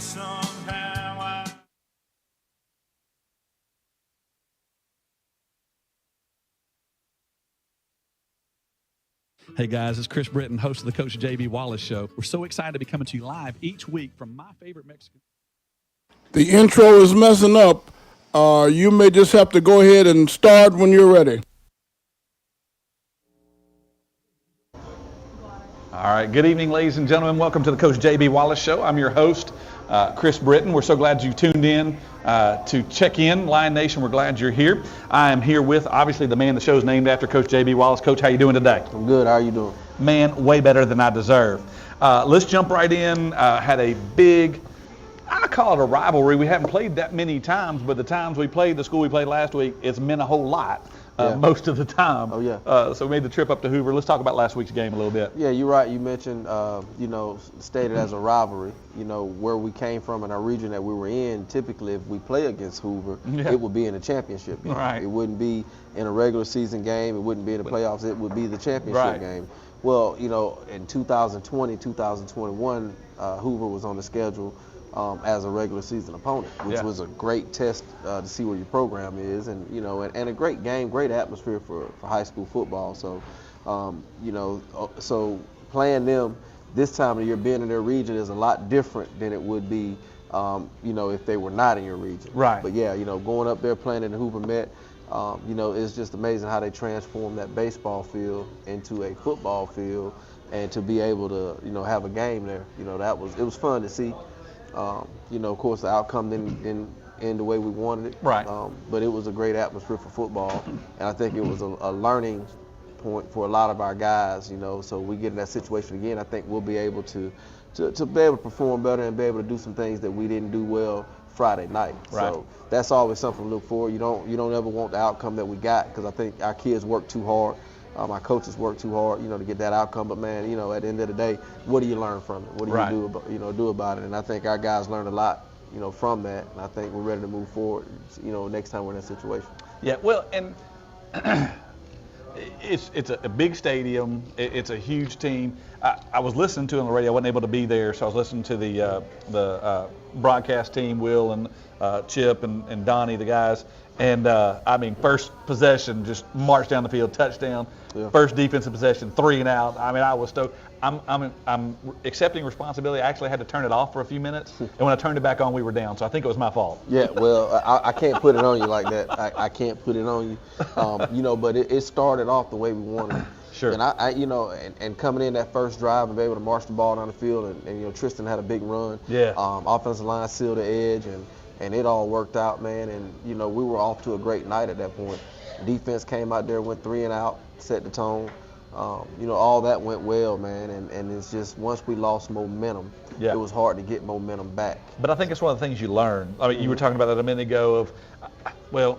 Hey guys, it's Chris Britton, host of the Coach J.B. Wallace Show. We're so excited to be coming to you live each week from my favorite Mexican. The intro is messing up. You may just have to go ahead and start when you're ready. All right, good evening, ladies and gentlemen. Welcome to the Coach J.B. Wallace Show. I'm your host, Chris Britton. We're so glad you tuned in to check in. Lion Nation, we're glad you're here. I am here with, obviously, the man the show's named after, Coach J.B. Wallace. Coach, how you doing today? I'm good. How are you doing? Man, way better than I deserve. Let's jump right in. Had a big, I call it a rivalry. We haven't played that many times, but the times we played, the school we played last week, it's meant a whole lot. Most of the time. Oh, yeah. So we made the trip up to Hoover. Let's talk about last week's game a little bit. Yeah, you're right. You mentioned, stated as a rivalry, where we came from in our region that we were in. Typically, if we play against Hoover, it would be in a championship game. Right. It wouldn't be in a regular season game. It wouldn't be in the playoffs. It would be the championship game. Well, in 2020, 2021, Hoover was on the schedule as a regular season opponent, which was a great test to see where your program is, and and a great game, great atmosphere for high school football. So, so playing them this time of year, being in their region, is a lot different than it would be, if they were not in your region. Right. But yeah, going up there playing in the Hoover Met, it's just amazing how they transformed that baseball field into a football field, and to be able to have a game there, it was fun to see. Of course, the outcome didn't end the way we wanted it. Right. But it was a great atmosphere for football, and I think it was a learning point for a lot of our guys. So we get in that situation again, I think we'll be able to be able to perform better and be able to do some things that we didn't do well Friday night. Right. So that's always something to look for. You don't ever want the outcome that we got, because I think our kids work too hard. My coaches work too hard, to get that outcome. But man, at the end of the day, what do you learn from it? What do you do about it? And I think our guys learned a lot, from that. And I think we're ready to move forward, next time we're in that situation. Yeah, well, and it's a big stadium. It's a huge team. I was listening to it on the radio. I wasn't able to be there, so I was listening to the broadcast team, Will and Chip and Donnie, the guys. And first possession, just marched down the field, touchdown. Yeah. First defensive possession, 3 and out. I was stoked. I'm accepting responsibility. I actually had to turn it off for a few minutes, and when I turned it back on, we were down. So I think it was my fault. Yeah, well, I can't put it on you like that. I can't put it on you. But it started off the way we wanted it. Sure. And and coming in that first drive and be able to march the ball down the field, and Tristan had a big run. Yeah. Offensive line sealed the edge, and it all worked out, man. And we were off to a great night at that point. Defense came out there, went 3 and out, set the tone. All that went well, man. And it's just, once we lost momentum, it was hard to get momentum back. But I think it's one of the things you learn. You were talking about that a minute ago of,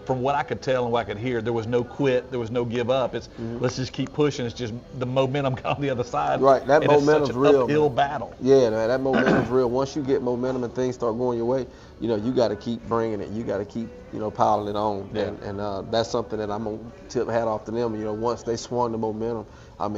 from what I could tell and what I could hear, there was no quit, there was no give up. It's let's just keep pushing. It's just the momentum got on the other side. Right, that momentum's real. Uphill battle. Yeah, man, that momentum's real. Once you get momentum and things start going your way, you got to keep bringing it. You got to keep, piling it on. Yeah. And that's something that I'm gonna tip hat off to them. Once they swung the momentum,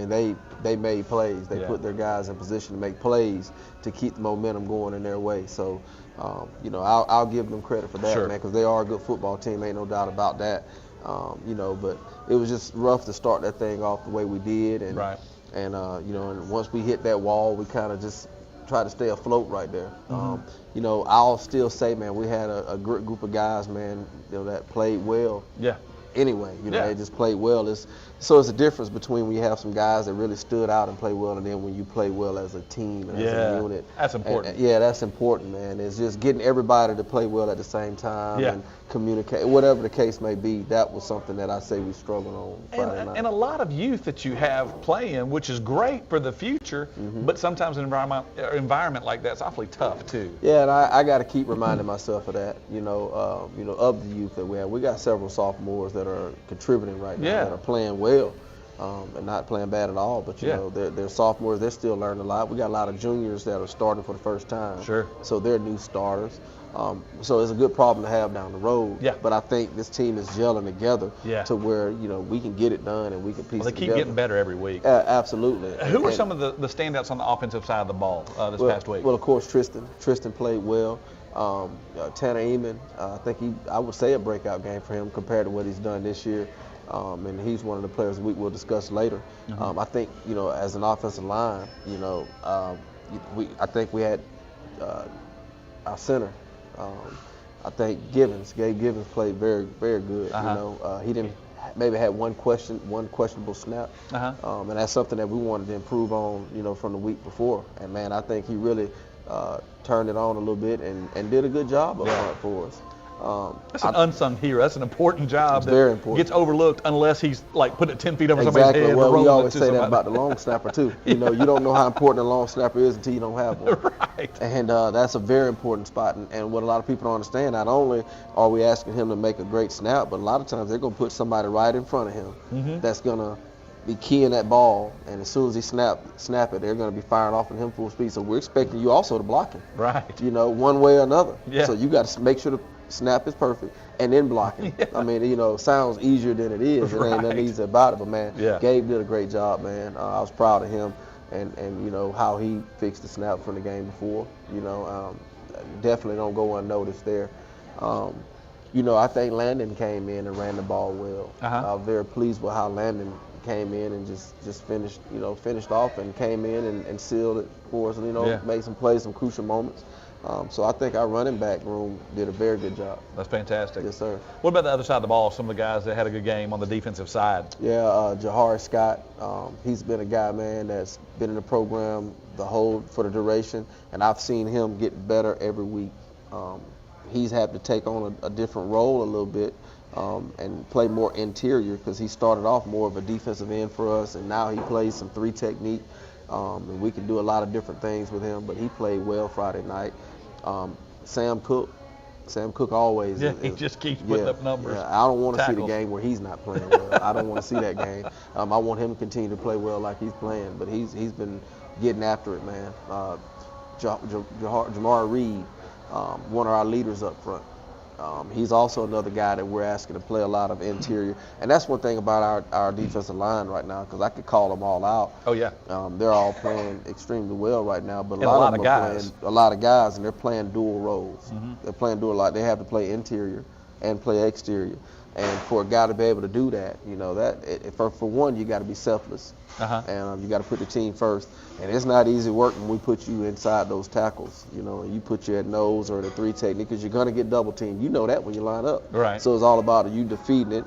they made plays. They put their guys in position to make plays to keep the momentum going in their way. So, I'll give them credit for that, man, because they are a good football team. Ain't no doubt about that. But it was just rough to start that thing off the way we did. And, and once we hit that wall, we kind of just tried to stay afloat right there. I'll still say, man, we had a good group of guys, man, that played well. Yeah. Anyway, they just played well. So it's a difference between when you have some guys that really stood out and play well, and then when you play well as a team and as a unit. That's important. That's important, man. It's just getting everybody to play well at the same time and communicate, whatever the case may be. That was something that I say we struggled on Friday night. And a lot of youth that you have playing, which is great for the future, but sometimes an environment like that's awfully tough too. Yeah, and I got to keep reminding myself of that. Of the youth that we have. We got several sophomores that are contributing right now, that are playing well. and not playing bad at all. But, you Yeah. know, they're sophomores. They're still learning a lot. We got a lot of juniors that are starting for the first time. Sure. So they're new starters. So it's a good problem to have down the road. Yeah. But I think this team is gelling together Yeah. to where, you know, we can get it done and we can piece Well, they it keep together. getting better every week. Absolutely. Who were And- some of the standouts on the offensive side of the ball this past week? Well, of course, Tristan. Tristan played well. Tanner Eamon, I think I would say a breakout game for him compared to what he's done this year. And he's one of the players we'll discuss later. I think, you know, as an offensive line, you know, I think we had our center. I think Gabe Givens played very, very good. You know, he didn't maybe had one questionable snap, and that's something that we wanted to improve on, you know, from the week before. And man, I think he really turned it on a little bit and did a good job up front for us. That's an unsung hero. That's an important job that very important. gets overlooked unless he's like put it 10 feet over somebody's Exactly. head. Well, or we rolling always it to say that somebody. about the long snapper too. You know, you don't know how important a long snapper is until you don't have one. Right. And that's a very important spot. And what a lot of people don't understand, not only are we asking him to make a great snap, but a lot of times they're going to put somebody right in front of him that's going to be keying that ball. And as soon as he snap it, they're going to be firing off at him full speed. So we're expecting you also to block him. Right. You know, one way or another. Yeah. So you got to make sure the snap is perfect and then block him. Yeah. I mean, you know, it sounds easier than it is. It ain't nothing Right. easy about it. But, man, Yeah. Gabe did a great job, man. I was proud of him and, you know, how he fixed the snap from the game before. You know, definitely don't go unnoticed there. You know, I think Landon came in and ran the ball well. I was very pleased with how Landon came in and just finished off and came in and sealed it for us and, you know, made some plays, some crucial moments. So I think our running back room did a very good job. That's fantastic. Yes, sir. What about the other side of the ball? Some of the guys that had a good game on the defensive side. Yeah, Jahari Scott, he's been a guy, man, that's been in the program for the duration, and I've seen him get better every week. He's had to take on a different role a little bit and play more interior because he started off more of a defensive end for us, and now he plays some 3 technique, and we can do a lot of different things with him, but he played well Friday night. Sam Cook always. He just keeps putting up numbers. Yeah, I don't want to see the tackles. game where he's not playing well. I don't want to see that game. I want him to continue to play well like he's playing, but he's been getting after it, man. Jamar Reed, one of our leaders up front. He's also another guy that we're asking to play a lot of interior. And that's one thing about our defensive line right now, because I could call them all out. Oh, yeah. They're all playing extremely well right now, but And a lot of them are guys. playing a lot of guys, and they're playing dual roles. They're playing dual, like they have to play interior and play exterior. And for a guy to be able to do that, you know, for one, you got to be selfless. And you got to put the team first. And it's not easy work when we put you inside those tackles, you know, and you put you at nose or the 3 technique because you're going to get double teamed. You know that when you line up. Right. So it's all about you defeating it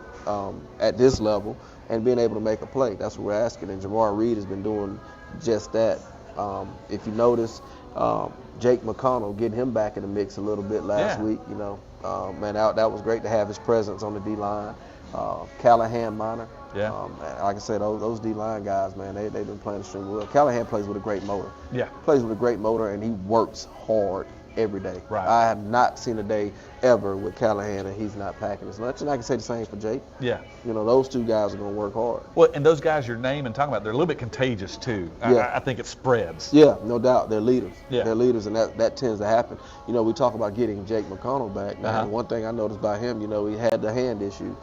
at this level and being able to make a play. That's what we're asking. And Jamar Reed has been doing just that. If you notice, Jake McConnell, getting him back in the mix a little bit last week, you know. Man, that was great to have his presence on the D-line. Callahan Minor. Yeah. Like I said, those D-line guys, man, they've been playing extremely well. Callahan plays with a great motor. Yeah. Plays with a great motor, and he works hard every day. Right. I have not seen a day ever with Callahan and he's not packing his lunch. And I can say the same for Jake. Yeah. You know, those 2 guys are going to work hard. Well, and those guys you're naming and talking about, they're a little bit contagious too. I think it spreads. Yeah, no doubt. They're leaders. Yeah. They're leaders, and that tends to happen. You know, we talk about getting Jake McConnell back. Now, one thing I noticed about him, you know, he had the hand issue.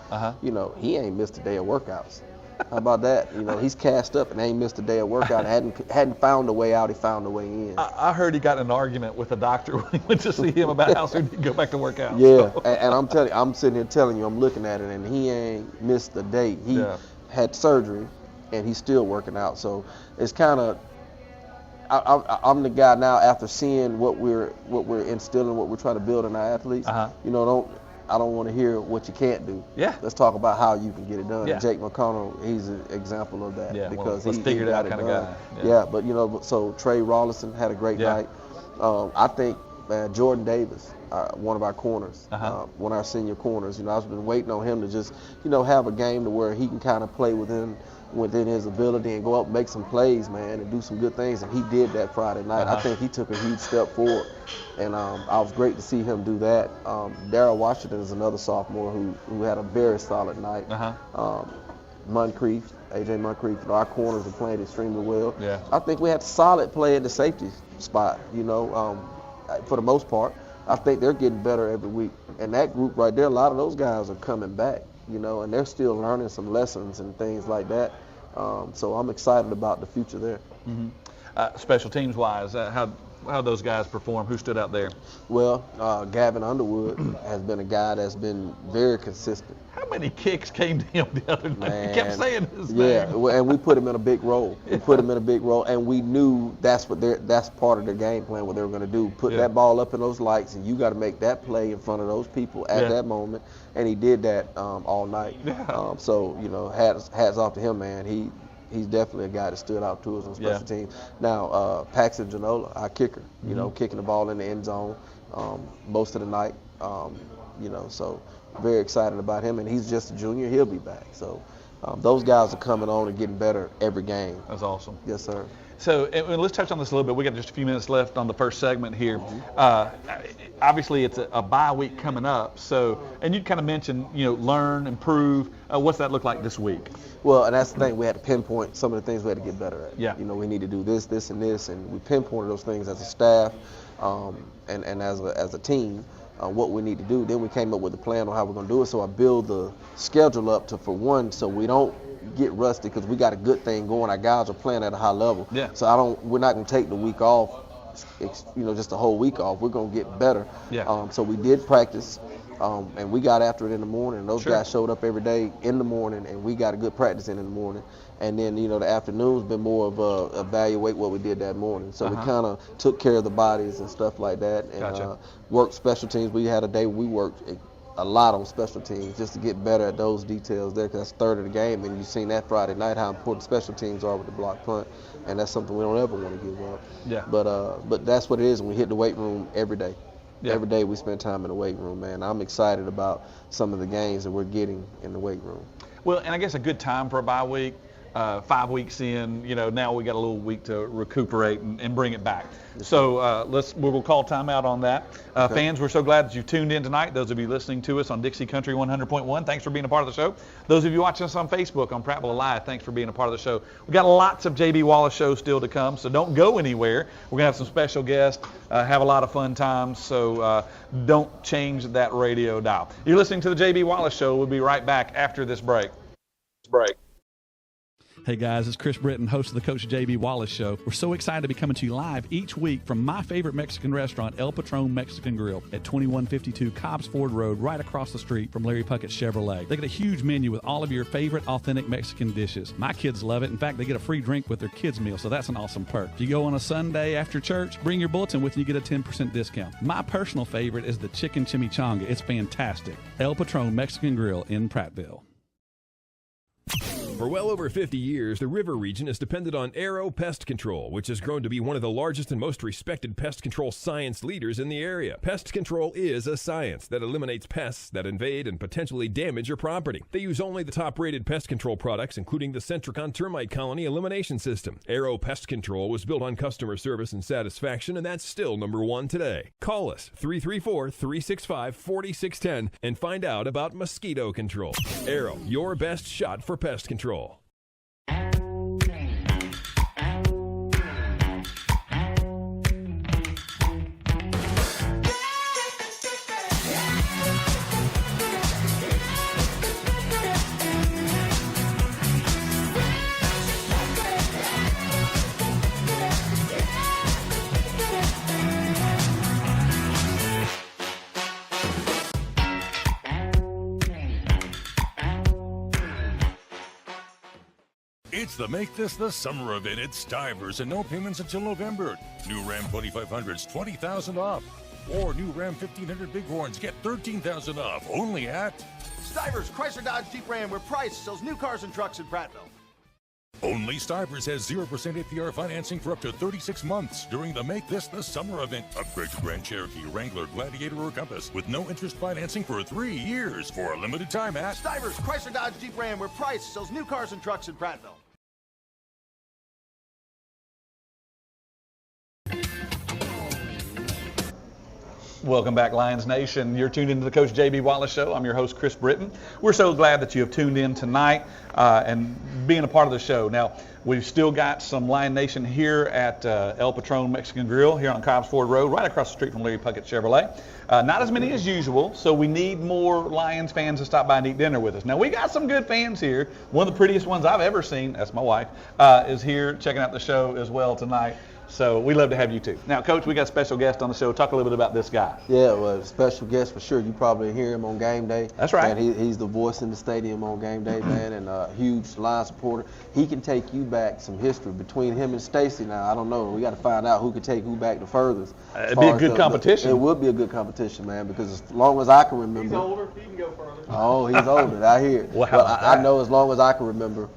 You know, he ain't missed a day of workouts. How about that? You know, he's cast up and ain't missed a day of workout. Hadn't found a way out. He found a way in. I heard he got in an argument with a doctor when he went to see him about how soon he'd go back to work out. Yeah, So. and I'm telling you, I'm sitting here telling you, I'm looking at it, and he ain't missed a day. He had surgery, and he's still working out. So it's kind of, I'm the guy now after seeing what we're instilling, what we're trying to build in our athletes. You know, I don't want to hear what you can't do. Yeah. Let's talk about how you can get it done. Yeah. And Jake McConnell, he's an example of that. Yeah, because let's he figure it got out it kind of done. guy. Yeah, but you know, so Trey Rollison had a great night. I think Jordan Davis, one of our corners, one of our senior corners. You know, I've been waiting on him to just, you know, have a game to where he can kind of play within his ability and go up and make some plays, man, and do some good things. And he did that Friday night. I think he took a huge step forward, and I was great to see him do that. Darryl Washington is another sophomore who had a very solid night. Moncrief, AJ Moncrief. Our corners are playing extremely well. Yeah. I think we had solid play at the safety spot. For the most part, I think they're getting better every week. And that group right there, a lot of those guys are coming back. And they're still learning some lessons and things like that. So I'm excited about the future there. Mm-hmm. Special teams wise, how those guys perform? Who stood out there? Well, Gavin Underwood has been a guy that's been very consistent. How many kicks came to him the other night? Man, He kept saying his name. Yeah, and we put him in a big role. And we knew that's part of their game plan, what they were going to do. Put that ball up in those lights, and you got to make that play in front of those people at that moment. And he did that all night. Yeah. So hats off to him, man. He's definitely a guy that stood out to us on special teams. Now, Paxton Janola, our kicker, kicking the ball in the end zone most of the night. So very excited about him, and he's just a junior. He'll be back. So those guys are coming on and getting better every game. That's awesome. Yes, sir. So and let's touch on this a little bit. We got just a few minutes left on the first segment here. Obviously, it's a bye week coming up. So, and you kind of mentioned, learn, improve. What's that look like this week? Well, and that's the thing. We had to pinpoint some of the things we had to get better at. Yeah. We need to do this, this, and this, and we pinpointed those things as a staff and as a team. What we need to do. Then we came up with a plan on how we're going to do it. So I build the schedule up for one, so we don't get rusty, because we got a good thing going. Our guys are playing at a high level. Yeah. So we're not going to take the week off, just a whole week off. We're going to get better. Yeah. So we did practice, and we got after it in the morning. Those guys showed up every day in the morning, and we got a good practice in the morning. And then, the afternoon's been more of evaluate what we did that morning. So we kind of took care of the bodies and stuff like that, and worked special teams. We had a day we worked a lot on special teams just to get better at those details there, because that's third of the game, and you've seen that Friday night how important special teams are with the block punt, and that's something we don't ever want to give up. Yeah. But that's what it is when we hit the weight room every day. Yeah. Every day we spend time in the weight room, man. I'm excited about some of the gains that we're getting in the weight room. Well, and I guess a good time for a bye week. 5 weeks in, now we got a little week to recuperate and bring it back. So we'll call timeout on that. Fans, we're so glad that you tuned in tonight. Those of you listening to us on Dixie Country 100.1, thanks for being a part of the show. Those of you watching us on Facebook on Prattville Live, thanks for being a part of the show. We got lots of JB Wallace shows still to come, so don't go anywhere. We're gonna have some special guests, have a lot of fun times. So don't change that radio dial. You're listening to the JB Wallace Show. We'll be right back after this break. Hey guys, it's Chris Britton, host of the Coach JB Wallace Show. We're so excited to be coming to you live each week from my favorite Mexican restaurant, El Patron Mexican Grill, at 2152 Cobbs Ford Road, right across the street from Larry Puckett Chevrolet. They got a huge menu with all of your favorite authentic Mexican dishes. My kids love it. In fact, they get a free drink with their kids' meal, so that's an awesome perk. If you go on a Sunday after church, bring your bulletin with you, you get a 10% discount. My personal favorite is the chicken chimichanga. It's fantastic. El Patron Mexican Grill in Prattville. For well over 50 years, the river region has depended on Arrow Pest Control, which has grown to be one of the largest and most respected pest control science leaders in the area. Pest control is a science that eliminates pests that invade and potentially damage your property. They use only the top-rated pest control products, including the Centricon Termite Colony Elimination System. Arrow Pest Control was built on customer service and satisfaction, and that's still #1 today. Call us, 334-365-4610, and find out about mosquito control. Arrow, your best shot for pest control. It's the Make This the Summer event at Stivers, and no payments until November. New Ram 2500s, $20,000 off. Or new Ram 1500 Bighorns, get $13,000 off. Only at Stivers, Chrysler Dodge Jeep Ram, where Price sells new cars and trucks in Prattville. Only Stivers has 0% APR financing for up to 36 months during the Make This the Summer event. Upgrade to Grand Cherokee, Wrangler, Gladiator, or Compass with no interest financing for 3 years for a limited time at Stivers, Chrysler Dodge Jeep Ram, where Price sells new cars and trucks in Prattville. Welcome back, Lions Nation. You're tuned into the Coach J.B. Wallace Show. I'm your host, Chris Britton. We're so glad that you have tuned in tonight and being a part of the show. Now, we've still got some Lion Nation here at El Patron Mexican Grill here on Cobbs Ford Road, right across the street from Larry Puckett Chevrolet. Not as many as usual, so we need more Lions fans to stop by and eat dinner with us. Now, we got some good fans here. One of the prettiest ones I've ever seen, that's my wife, is here checking out the show as well tonight. So we love to have you too. Now, Coach, we got a special guest on the show. Talk a little bit about this guy. Yeah, well, special guest for sure. You probably hear him on game day. That's right. And he's the voice in the stadium on game day, man, and a huge Lion supporter. He can take you back some history between him and Stacy. Now, I don't know. We got to find out who can take who back the furthest. It'd be a good competition. It would be a good competition, man, because as long as I can remember. He's older. He can go further. Oh, he's older. I hear. Well, but I know as long as I can remember,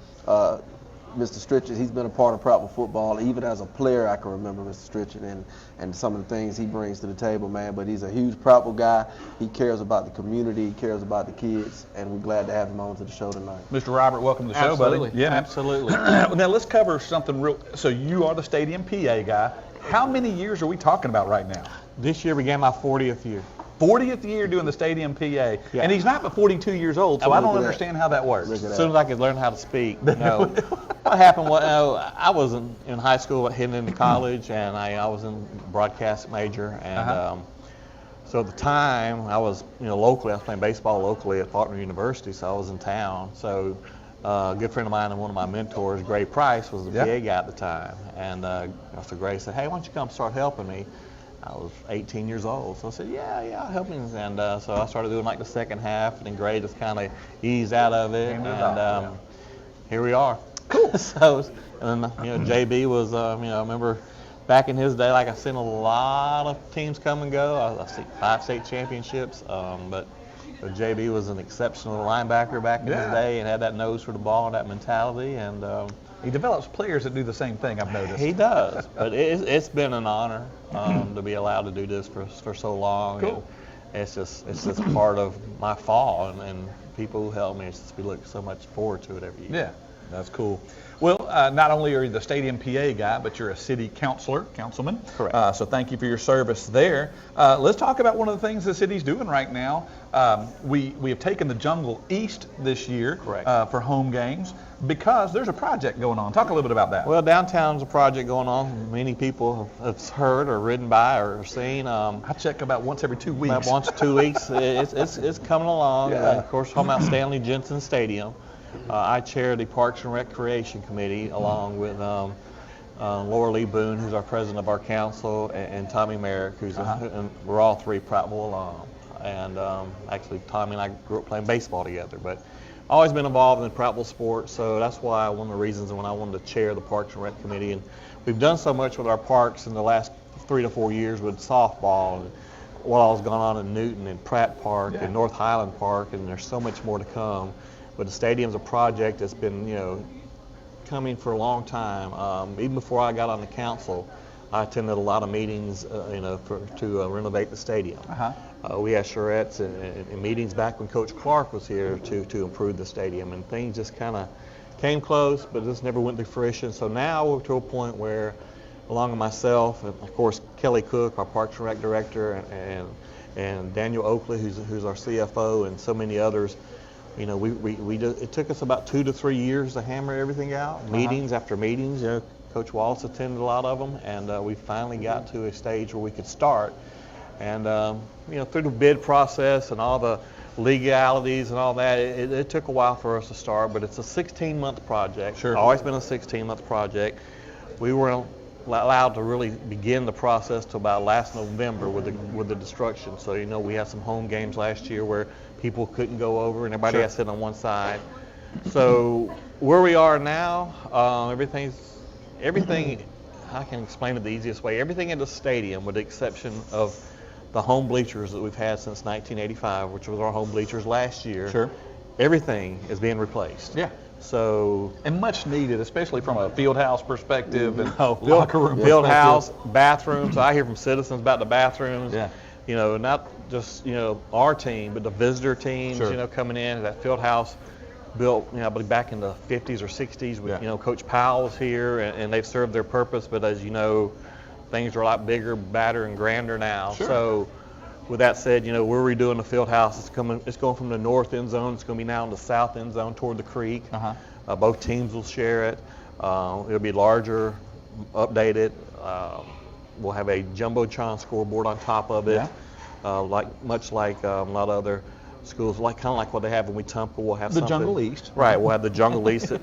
Mr. Stritchett, he's been a part of Prattville football. Even as a player, I can remember Mr. Stritchett and some of the things he brings to the table, man. But he's a huge Prattville guy. He cares about the community. He cares about the kids. And we're glad to have him on to the show tonight. Mr. Robert, welcome to the show, buddy. Yeah, absolutely. Now, let's cover something real. So you are the Stadium PA guy. How many years are we talking about right now? This year began my 40th year. 40th year doing the Stadium PA. Yeah. And he's not but 42 years old, so I don't understand how that works. As soon as I could learn how to speak. What happened was I was in high school heading into college, and I was in broadcast major. And so at the time, I was locally, I was playing baseball locally at Faulkner University, so I was in town. So a good friend of mine and one of my mentors, Gray Price, was the PA guy at the time. And so Gray said, hey, why don't you come start helping me? I was 18 years old, so I said, yeah, help me. And so I started doing like the second half, and then Gray just kind of eased out of it, and here we are. Cool. So, and then, JB was, I remember back in his day, like I've seen a lot of teams come and go. I've seen 5 state championships, but JB was an exceptional linebacker back in his day and had that nose for the ball and that mentality, and he develops players that do the same thing, I've noticed. He does, but it's been an honor to be allowed to do this for so long. Cool. And it's just part of my fall, and people who help me, we look so much forward to it every year. Yeah, that's cool. Well, not only are you the Stadium PA guy, but you're a city councilman. Correct. So thank you for your service there. Let's talk about one of the things the city's doing right now. We have taken the Jungle East this year for home games because there's a project going on. Talk a little bit about that. Well, downtown's a project going on. Many people have heard or ridden by or seen. I check about once every 2 weeks. About once 2 weeks. It's coming along. Yeah. Of course, talking about Stanley Jensen Stadium. I chair the Parks and Recreation Committee along with Laura Lee Boone, who's our president of our council, and Tommy Merrick, who's and we're all 3 Prattville alum. And actually, Tommy and I grew up playing baseball together, but always been involved in Prattville sports. So that's why one of the reasons when I wanted to chair the Parks and Rec Committee. And we've done so much with our parks in the last 3 to 4 years with softball and what all's gone on in Newton and Pratt Park and North Highland Park, and there's so much more to come. But the stadium's a project that's been, coming for a long time. Even before I got on the council, I attended a lot of meetings, to renovate the stadium. We had charrettes and meetings back when Coach Clark was here to improve the stadium, and things just kind of came close, but just never went to fruition. So now we're to a point where, along with myself, and of course Kelly Cook, our Parks and Rec director, and Daniel Oakley, who's our CFO, and so many others. It took us about 2 to 3 years to hammer everything out, meetings after meetings. Coach Wallace attended a lot of them, and we finally got to a stage where we could start. And through the bid process and all the legalities and all that, it took a while for us to start. But it's a 16-month project. Sure. Always been a 16-month project. We weren't allowed to really begin the process till about last November with the destruction. So we had some home games last year where people couldn't go over and everybody had to sit on one side. So where we are now, everything, I can explain it the easiest way. Everything in the stadium, with the exception of the home bleachers that we've had since 1985, which was our home bleachers last year, everything is being replaced. Yeah. So, and much needed, especially from a field house perspective and locker room field house, bathrooms. I hear from citizens about the bathrooms. Yeah. Not just our team, but the visitor teams. Coming in. That field house built, I believe back in the 50s or 60s. With, Coach Powell was here, and they've served their purpose. But as you know, things are a lot bigger, badder, and grander now. So with that said, we're redoing the field house. It's going from the north end zone. It's going to be now in the south end zone toward the creek. Both teams will share it. It'll be larger, updated. We'll have a jumbotron scoreboard on top of it, much like a lot of other schools, kind of like what they have in Wetumpka. We'll have the something. Jungle East. Right. We'll have the Jungle East.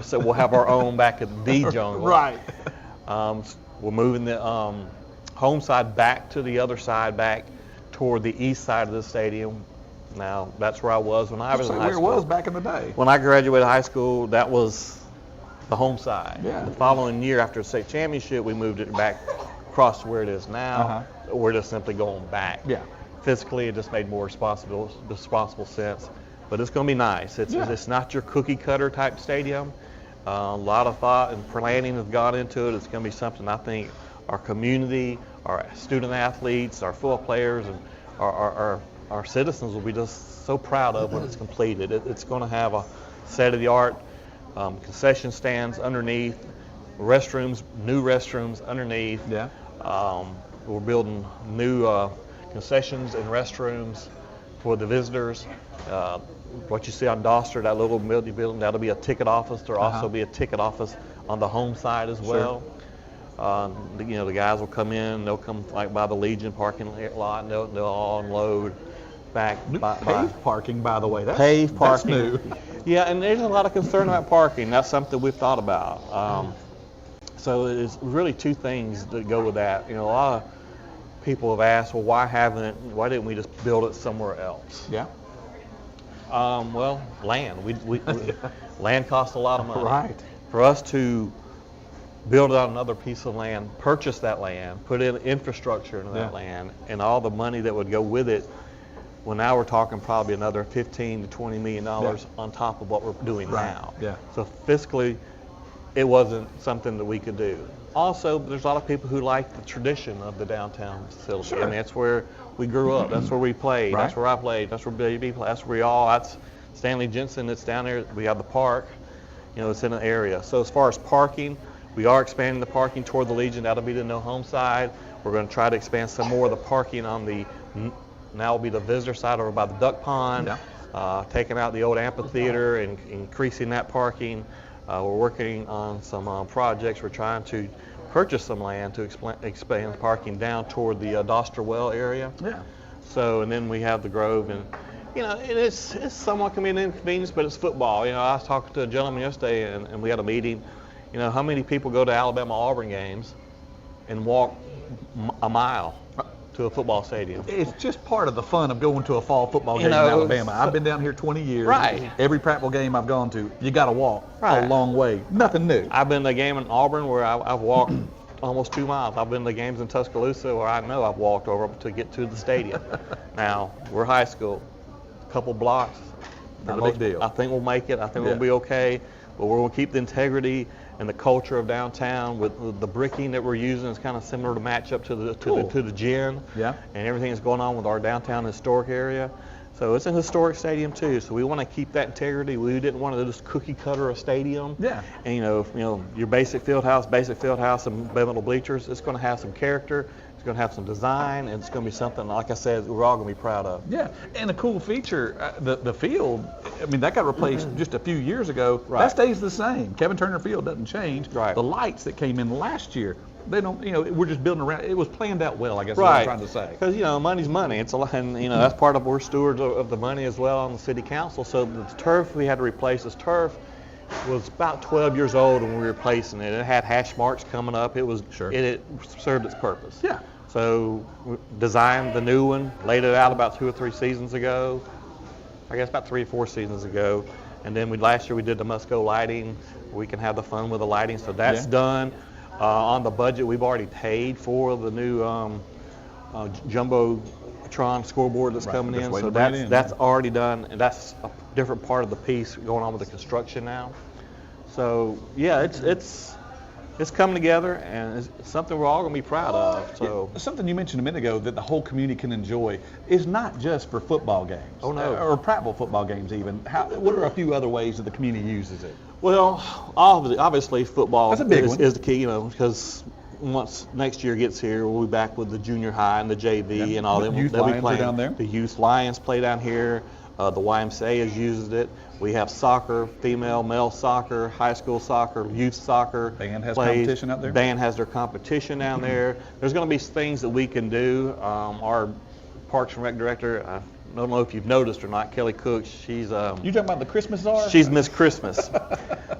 So we'll have our own back at the jungle. Right. We're moving the home side back to the other side, back toward the east side of the stadium. Now, that's where I was when I was in high school. Where it was back in the day. When I graduated high school, that was the home side. Yeah. The following year, after the state championship, we moved it back across to where it is now. We're just simply going back. Yeah. Physically, it just made more responsible sense. But it's going to be nice. It's not your cookie cutter type stadium. A lot of thought and planning has gone into it. It's going to be something I think our community, our student athletes, our football players, and our citizens will be just so proud of when it's completed. It's going to have a state-of-the-art concession stands underneath, new restrooms underneath. Yeah. We're building new concessions and restrooms for the visitors. What you see on Doster, that little building, that'll be a ticket office. There'll also be a ticket office on the home side as well. The guys will come in. They'll come by the Legion parking lot, and they'll all unload back. Paved parking, by the way. Paved parking. That's new. Yeah, and there's a lot of concern about parking. That's something we've thought about. So it's really two things that go with that. A lot of people have asked, well, why didn't we just build it somewhere else? Yeah. Well, land. Land costs a lot of money. Right. For us to build out another piece of land, purchase that land, put in infrastructure into that land, and all the money that would go with it, well, now we're talking probably another $15 to $20 million on top of what we're doing now. Yeah. So fiscally, it wasn't something that we could do. Also, there's a lot of people who like the tradition of the downtown facility. Sure. I mean, that's where we grew up. That's where we played. Right. That's where I played. That's where Baby played. That's where that's Stanley Jensen. It's down there. We have the park. It's in an area. So as far as parking, we are expanding the parking toward the Legion. That'll be the no home side. We're going to try to expand some more of the parking on the, now will be the visitor side over by the duck pond. Yeah. Taking out the old amphitheater and increasing that parking. We're working on some projects. We're trying to purchase some land to expand parking down toward the Doster Well area. Yeah. So, and then we have the Grove, and it's somewhat can be an inconvenience, but it's football. I was talking to a gentleman yesterday, and we had a meeting. How many people go to Alabama-Auburn games and walk a mile to a football stadium? It's just part of the fun of going to a fall football game in Alabama. I've been down here 20 years. Right. Every Prattville game I've gone to, you got to walk Right. a long way. Nothing new. I've been to a game in Auburn where I've walked almost 2 miles. I've been to games in Tuscaloosa where I know I've walked over to get to the stadium. Now, we're high school, a couple blocks. Not a big deal. I think we'll make it. I think we'll be okay. But we're going to keep the integrity and the culture of downtown with the bricking that we're using is kind of similar to match up to the gin. Yeah. And everything that's going on with our downtown historic area. So it's a historic stadium too. So we want to keep that integrity. We didn't want to just cookie cutter a stadium. Yeah. And your basic field house and metal bleachers. It's going to have some character. It's going to have some design, and it's going to be something, like I said, we're all going to be proud of. Yeah, and a cool feature, the field, I mean, that got replaced just a few years ago. Right. That stays the same. Kevin Turner Field doesn't change. Right. The lights that came in last year, they don't, we're just building around. It was planned out well, I guess is what I'm trying to say. Because, money's money. It's a lot, and, that's part of we're stewards of the money as well on the city council. So the turf we had to replace, this turf was about 12 years old when we were replacing it. It had hash marks coming up. It served its purpose. Yeah. So we designed the new one, laid it out about 2 or 3 seasons ago. I guess about 3 or 4 seasons ago. And then last year we did the Musco lighting. We can have the fun with the lighting. So that's done. On the budget, we've already paid for the new Jumbotron scoreboard that's coming in. So that's already done. And that's a different part of the piece going on with the construction now. So yeah, it's coming together, and it's something we're all going to be proud of. So something you mentioned a minute ago that the whole community can enjoy is not just for football games. Oh, no. Or Prattville football games even. What are a few other ways that the community uses it? Well, obviously football That's a big one. is the key, because once next year gets here, we'll be back with the junior high and the JV and all them. Youth They'll be Lions are playing. down there? The Youth Lions play down here. The YMCA has used it. We have soccer, female, male soccer, high school soccer, youth soccer. Band has plays. competition out there? Band has their competition down there. There's going to be things that we can do. Our Parks and Rec director, I don't know if you've noticed or not, Kelly Cook, she's You talking about the Christmas czar? she's Miss Christmas.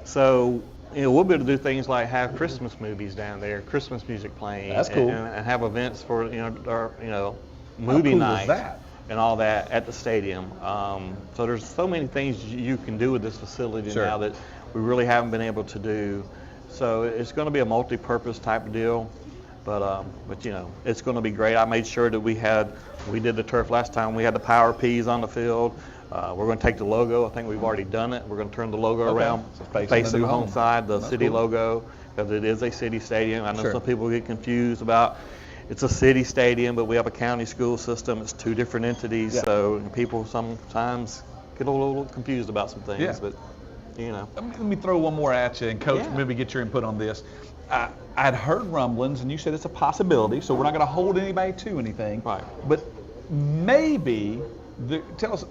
So, we'll be able to do things like have Christmas movies down there, Christmas music playing. That's cool. And have events for, our, movie How cool is night that? and all that at the stadium. So there's so many things you can do with this facility Sure. now that we really haven't been able to do. So it's going to be a multi-purpose type of deal. But it's going to be great. I made sure that we did the turf last time. We had the Power Ps on the field. We're going to take the logo. I think we've already done it. We're going to turn the logo around, So facing facing the the new home home. side, the That's city cool. logo, because it is a city stadium. I know Sure. some people get confused about it's a city stadium, but we have a county school system. It's two different entities, Yeah. so people sometimes get a little confused about some things. Yeah. But Let me throw one more at you, and Coach, Yeah. maybe get your input on this. I'd heard rumblings, and you said it's a possibility, so we're not going to hold anybody to anything. Right. But maybe, tell us,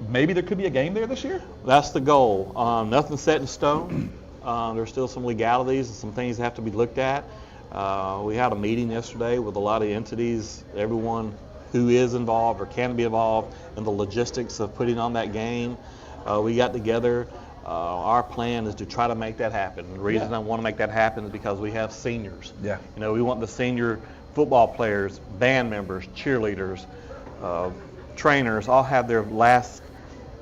maybe there could be a game there this year? That's the goal. Nothing's set in stone. There's still some legalities and some things that have to be looked at. We had a meeting yesterday with a lot of entities, everyone who is involved or can be involved in the logistics of putting on that game. We got together. Our plan is to try to make that happen. The reason I want to make that happen is because we have seniors. Yeah. We want the senior football players, band members, cheerleaders, trainers all have their last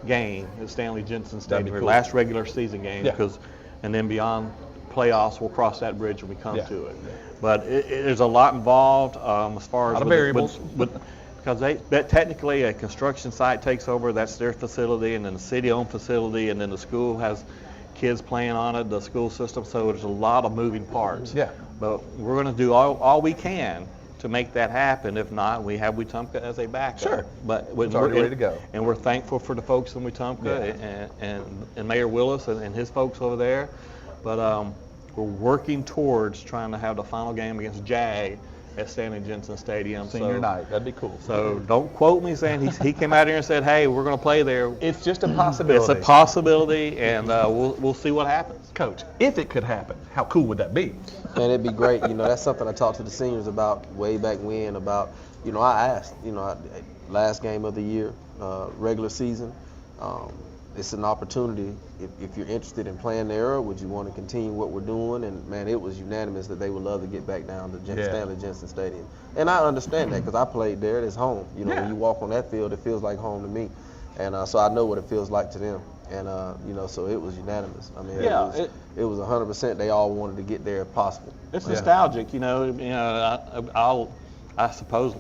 game at Stanley Jensen That'd be Stadium, their cool. last regular season game, Yeah. and then beyond playoffs, we'll cross that bridge when we come Yeah. to it. But there's a lot involved as far as Lot of with- variables. because that technically a construction site takes over, that's their facility, and then the city-owned facility, and then the school has kids playing on it, the school system, so there's a lot of moving parts. Yeah. But we're going to do all we can to make that happen. If not, we have Wetumpka as a backup. Sure. But It's already ready to go. And we're thankful for the folks in Wetumpka and Mayor Willis and his folks over there. But we're working towards trying to have the final game against JAG at Stanley Jensen Stadium. Senior night. That'd be cool. So don't quote me saying he came out here and said, hey, we're going to play there. It's just a possibility. It's a possibility, and we'll see what happens. Coach, if it could happen, how cool would that be? Man, it'd be great. That's something I talked to the seniors about way back when. About, I asked, last game of the year, regular season. It's an opportunity. If you're interested in playing there, would you want to continue what we're doing? And man, it was unanimous that they would love to get back down to Stanley Jensen Stadium. And I understand that because I played there. It's home. When you walk on that field, it feels like home to me. And so I know what it feels like to them. And so it was unanimous. I mean, it was 100%. They all wanted to get there if possible. It's nostalgic, I suppose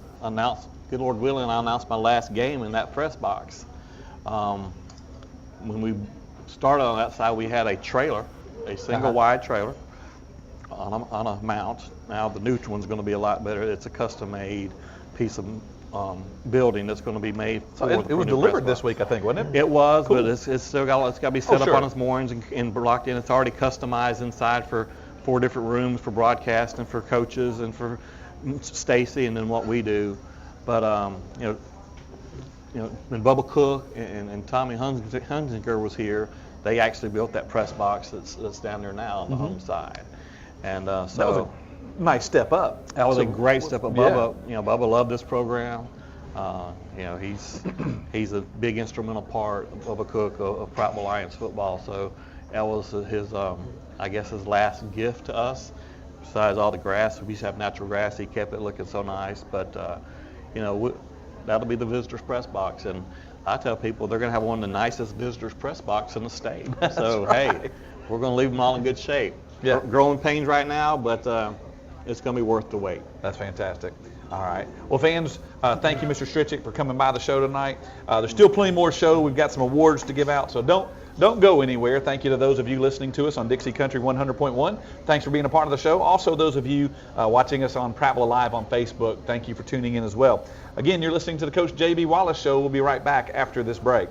good Lord willing, I'll announce my last game in that press box. When we started on that side, we had a trailer, a single wide trailer on a mount. Now the new one's going to be a lot better. It's a custom-made piece of building that's going to be made. So it was delivered this week, I think, wasn't it? It was, Cool. but it's still got to be set up sure. on its moorings and locked in. It's already customized inside for 4 different rooms for broadcast and for coaches and for Stacy and then what we do. But when Bubba Cook and Tommy Hunziker was here, they actually built that press box that's down there now on the home side. And That was a nice step up. that was a great step up. Bubba, Bubba loved this program. He's a big instrumental part of Bubba Cook of Prattville Lions football. So that was his, I guess, his last gift to us. Besides all the grass, we used to have natural grass. He kept it looking so nice. But that'll be the visitors press box, and I tell people they're going to have one of the nicest visitors press box in the state. So hey, we're going to leave them all in good shape. Yeah. Growing pains right now, but it's going to be worth the wait. That's fantastic. All right. Well, fans, thank you, Mr. Strichick, for coming by the show tonight. There's still plenty more show. We've got some awards to give out, so don't go anywhere. Thank you to those of you listening to us on Dixie Country 100.1. Thanks for being a part of the show. Also, those of you watching us on Prattville Live on Facebook, thank you for tuning in as well. Again, you're listening to the Coach J.B. Wallace Show. We'll be right back after this break.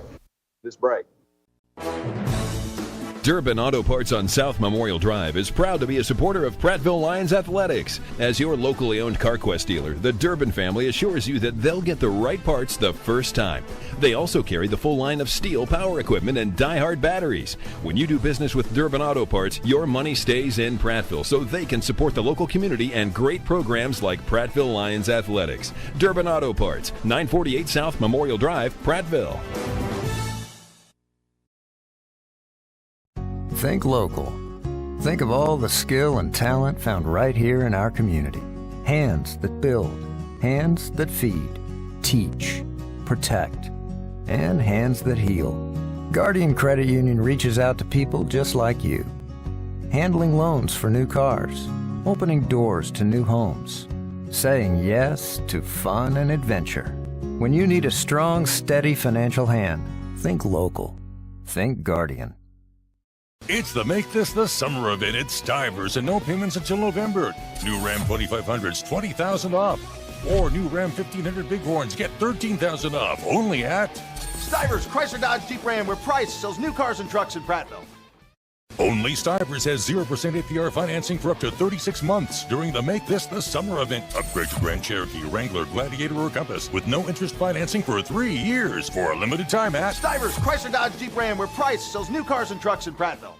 Durbin Auto Parts on South Memorial Drive is proud to be a supporter of Prattville Lions Athletics. As your locally owned CarQuest dealer, the Durbin family assures you that they'll get the right parts the first time. They also carry the full line of steel power equipment and die-hard batteries. When you do business with Durbin Auto Parts, your money stays in Prattville so they can support the local community and great programs like Prattville Lions Athletics. Durbin Auto Parts, 948 South Memorial Drive, Prattville. Think local. Think of all the skill and talent found right here in our community. Hands that build, hands that feed, teach, protect, and hands that heal. Guardian Credit Union reaches out to people just like you. Handling loans for new cars, opening doors to new homes, saying yes to fun and adventure. When you need a strong, steady financial hand, think local. Think Guardian. It's the Make This the Summer event at Stivers and no payments until November. New Ram 2500s, $20,000 off. Or new Ram 1500 Bighorns, get $13,000 off. Only at Stivers, Chrysler Dodge Jeep Ram, where Price sells new cars and trucks in Prattville. Only Stivers has 0% APR financing for up to 36 months during the Make This the Summer event. Upgrade to Grand Cherokee, Wrangler, Gladiator, or Compass with no interest financing for 3 years for a limited time at Stivers, Chrysler Dodge Jeep Ram, where Price sells new cars and trucks in Prattville.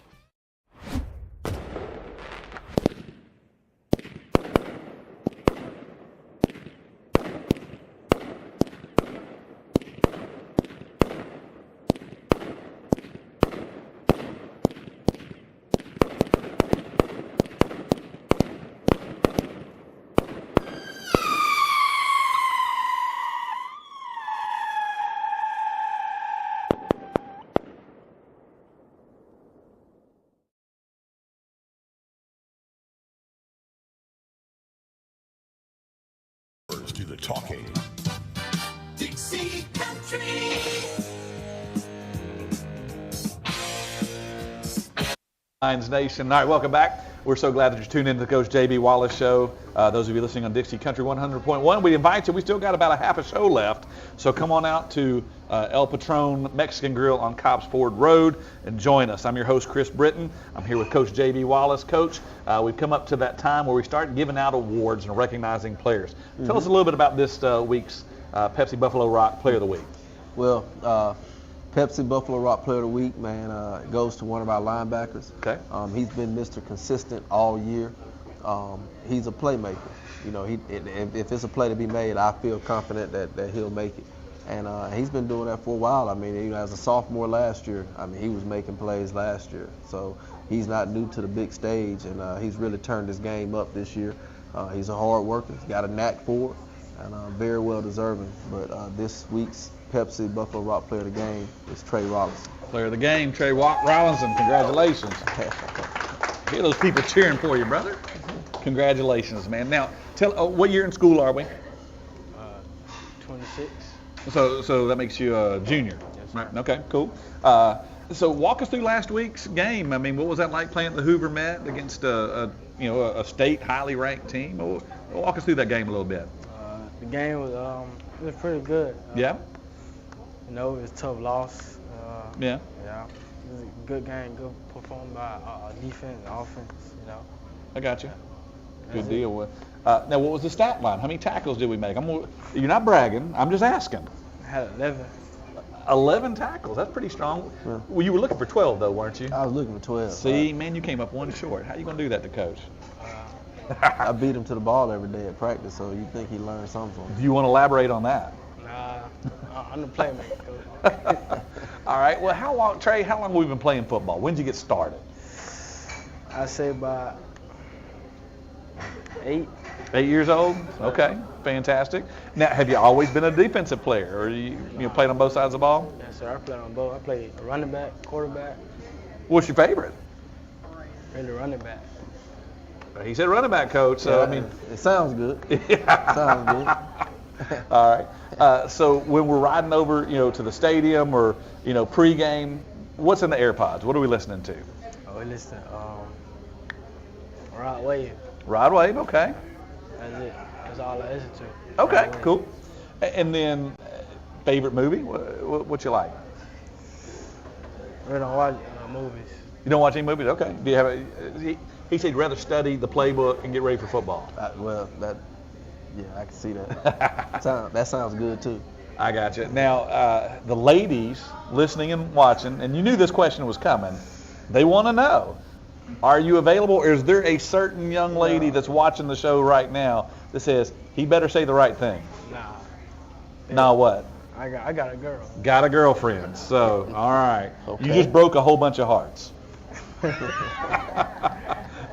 do the talking. Dixie Country. Lions Nation. All right, welcome back. We're so glad that you're tuned in to the Coach J.B. Wallace Show. Those of you listening on Dixie Country 100.1, we invite you. We still got about a half a show left, so come on out to El Patron Mexican Grill on Cobbs Ford Road and join us. I'm your host, Chris Britton. I'm here with Coach J.B. Wallace. Coach, we've come up to that time where we start giving out awards and recognizing players. Tell us a little bit about this week's Pepsi Buffalo Rock Player of the Week. Well, Pepsi Buffalo Rock Player of the Week, man, goes to one of our linebackers. Okay. He's been Mr. Consistent all year. He's a playmaker. You know, if it's a play to be made, I feel confident that he'll make it. And he's been doing that for a while. I mean, you know, as a sophomore last year, I mean, he was making plays last year. So he's not new to the big stage, and he's really turned his game up this year. He's a hard worker. He's got a knack for it, and very well deserving. But this week's Pepsi Buffalo Rock Player of the Game is Trey Robinson. Player of the game, Trey Robinson. Congratulations. Hear those people cheering for you, brother. Congratulations, man. Now, tell what year in school are we? 26. So that makes you a junior. Yes, right? Okay, cool. So walk us through last week's game. I mean, what was that like playing at the Hoover Met against a state highly ranked team? Walk us through that game a little bit. The game was pretty good. Yeah. You know, it was a tough loss. Yeah. Yeah. It was a good game, good performed by defense and offense. You know. I got you. Good deal. Now, what was the stat line? How many tackles did we make? You're not bragging. I'm just asking. I had 11. 11 tackles. That's pretty strong. Yeah. Well, you were looking for 12, though, weren't you? I was looking for 12. See, man, you came up one short. How you going to do that to Coach? I beat him to the ball every day at practice, so you'd think he learned something from Do me. you want to elaborate on that? Nah, I'm the playmaker, Coach. All right. Well, how long have we been playing football? When did you get started? I say about 8. 8 years old? Okay. Fantastic. Now, have you always been a defensive player, or you played on both sides of the ball? Yes, sir. I played on both. I played running back, quarterback, What's your favorite? really running back. He said running back, Coach. So, Yeah, I mean, it sounds good. Sounds good. all right. So when we're riding over, to the stadium or, pregame, what's in the AirPods? What are we listening to? Oh, we listen. Rod Wave. Rod Wave. Okay. That's it. That's all I listen to. Okay. Rod Wave. Cool. And then favorite movie? What you like? We don't watch movies. You don't watch any movies? Okay. Do you have he said he'd rather study the playbook and get ready for football. I can see that. That sounds good too. I got you. Now, the ladies listening and watching, and you knew this question was coming, they want to know, are you available, or is there a certain young lady that's watching the show right now that says, he better say the right thing? Nah. Nah, what? I got a girl. Got a girlfriend. So, all right. Okay. You just broke a whole bunch of hearts.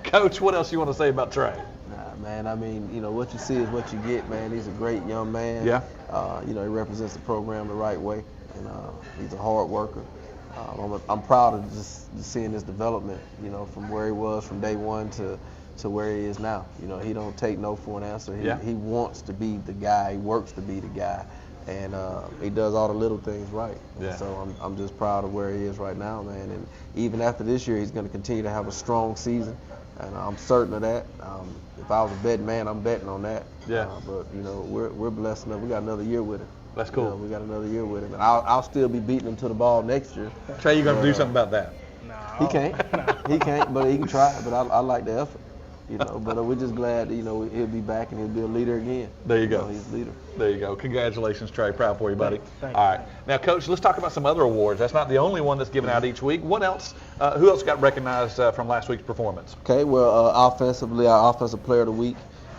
Coach, what else you want to say about Trey? Nah, man, I mean, what you see is what you get, man. He's a great young man. Yeah. He represents the program the right way, and he's a hard worker. I'm proud of just seeing his development, from where he was from day one to where he is now. He don't take no for an answer. He wants to be the guy. He works to be the guy, and he does all the little things right. Yeah. So I'm just proud of where he is right now, man. And even after this year, he's going to continue to have a strong season, and I'm certain of that. If I was a betting man, I'm betting on that. Yeah. But we're blessed enough. We got another year with him. That's cool. We got another year with him, and I'll still be beating him to the ball next year. Trey, you going to do something about that? Nah. He can't. He can't, but he can try. But I like the effort. But we're just glad that, he'll be back and he'll be a leader again. There you go. He's a leader. There you go. Congratulations, Trey. Proud for you, buddy. Thank All right. Now, Coach, let's talk about some other awards. That's not the only one that's given out each week. What else? Who else got recognized from last week's performance? Okay, well, offensively, our Offensive Player of the Week,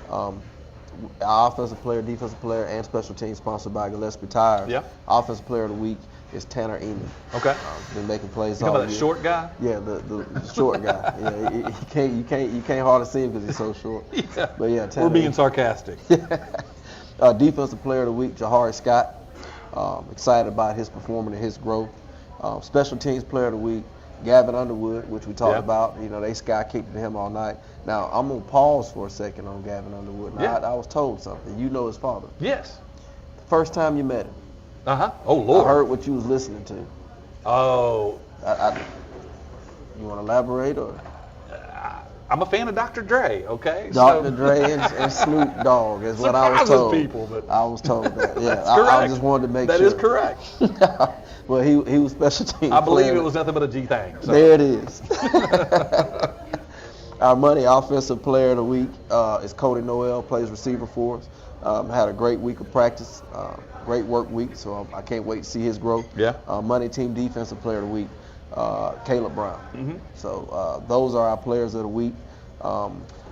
our Offensive Player, Defensive Player, and Special Teams sponsored by Gillespie Tires. Yeah. Offensive Player of the Week is Tanner Eamon. Okay. Been making plays You all talking about year. that short guy? Yeah, the short guy. Yeah, you can't hardly see him because he's so short. Yeah. But yeah, Tanner We're being Eamon. sarcastic. Defensive Player of the Week, Jahari Scott. Excited about his performance and his growth. Special Teams Player of the Week, Gavin Underwood, which we talked about. They sky kicked to him all night. Now, I'm going to pause for a second on Gavin Underwood. Now, I was told something. You know his father. Yes. First time you met him. Uh-huh. Oh, Lord. I heard what you was listening to. Oh. You want to elaborate, or? I'm a fan of Dr. Dre, okay? Dr. Dre and Snoop Dogg is what I was told. People, but I was told that. Yeah, that's correct. I just wanted to make sure. That is correct. Well, he was special team. I believe player. it was nothing but a G thing. So. There it is. Our Money Offensive Player of the Week is Cody Noel, plays receiver for us. Had a great week of practice, great work week, so I can't wait to see his growth. Yeah. Money Team Defensive Player of the Week, Caleb Brown. Mm-hmm. So those are our players of the week.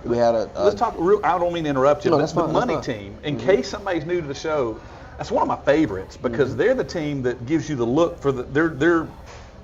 We had Let's talk real. I don't mean to interrupt you, No, but that's the fine, Money that's fine. Team, in case somebody's new to the show, that's one of my favorites because they're the team that gives you the look for they're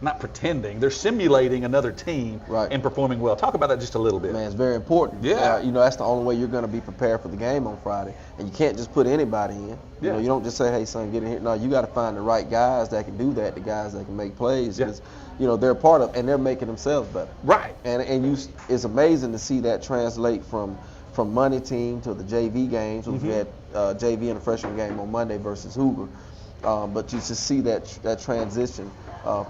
not pretending, they're simulating another team and performing well. Talk about that just a little bit. Man, it's very important. Yeah. That's the only way you're going to be prepared for the game on Friday. And you can't just put anybody in. You don't just say, hey, son, get in here. No, you got to find the right guys that can do that, the guys that can make plays. Because, they're part of, and they're making themselves better. Right. And it's amazing to see that translate from Money Team to the JV games. We had JV in the freshman game on Monday versus Hoover. But you just see that transition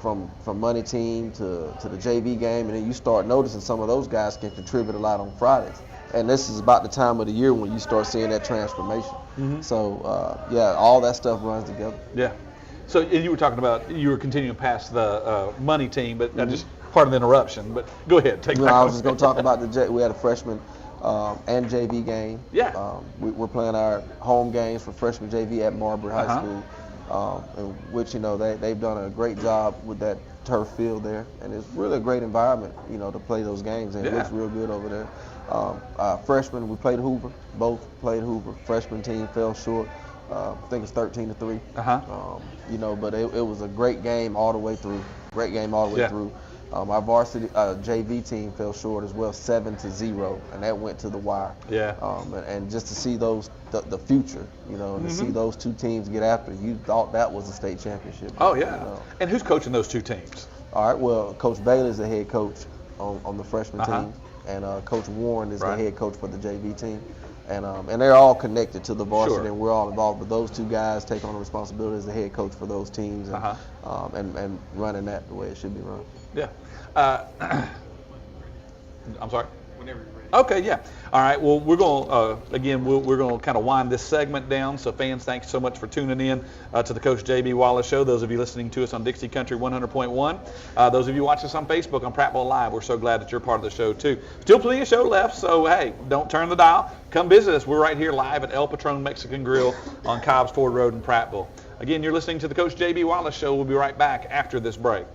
from Money Team to the JV game, and then you start noticing some of those guys can contribute a lot on Fridays. And this is about the time of the year when you start seeing that transformation. Mm-hmm. So, all that stuff runs together. Yeah. So you were talking about, you were continuing past the Money Team, but just part of the interruption. But go ahead, take that. I was just going to talk about we had a freshman and JV game. Yeah. We're playing our home games for freshman JV at Marbury High School, in which they've done a great job with that turf field there, and it's really a great environment, to play those games, and it looks real good over there. Freshmen, we played Hoover. Both played Hoover. Freshman team fell short. I think it's 13-3. But it was a great game all the way through. Through. Our varsity JV team fell short as well, 7-0, and that went to the wire. Yeah. And just to see those, the future, and to see those two teams get after it, you thought that was a state championship. Oh yeah. And who's coaching those two teams? All right. Well, Coach Bailey is the head coach on the freshman team, and Coach Warren is the head coach for the JV team. And they're all connected to the varsity, and we're all involved. But those two guys take on the responsibility as the head coach for those teams, and running that the way it should be run. Yeah. I'm sorry. Whenever you're ready. Okay, yeah. All right. Well, we're going again. We're going to kind of wind this segment down. So, fans, thanks so much for tuning in to the Coach J.B. Wallace Show. Those of you listening to us on Dixie Country 100.1, those of you watching us on Facebook on Prattville Live, we're so glad that you're part of the show too. Still plenty of show left. So, hey, don't turn the dial. Come visit us. We're right here live at El Patron Mexican Grill on Cobbs Ford Road in Prattville. Again, you're listening to the Coach J.B. Wallace Show. We'll be right back after this break.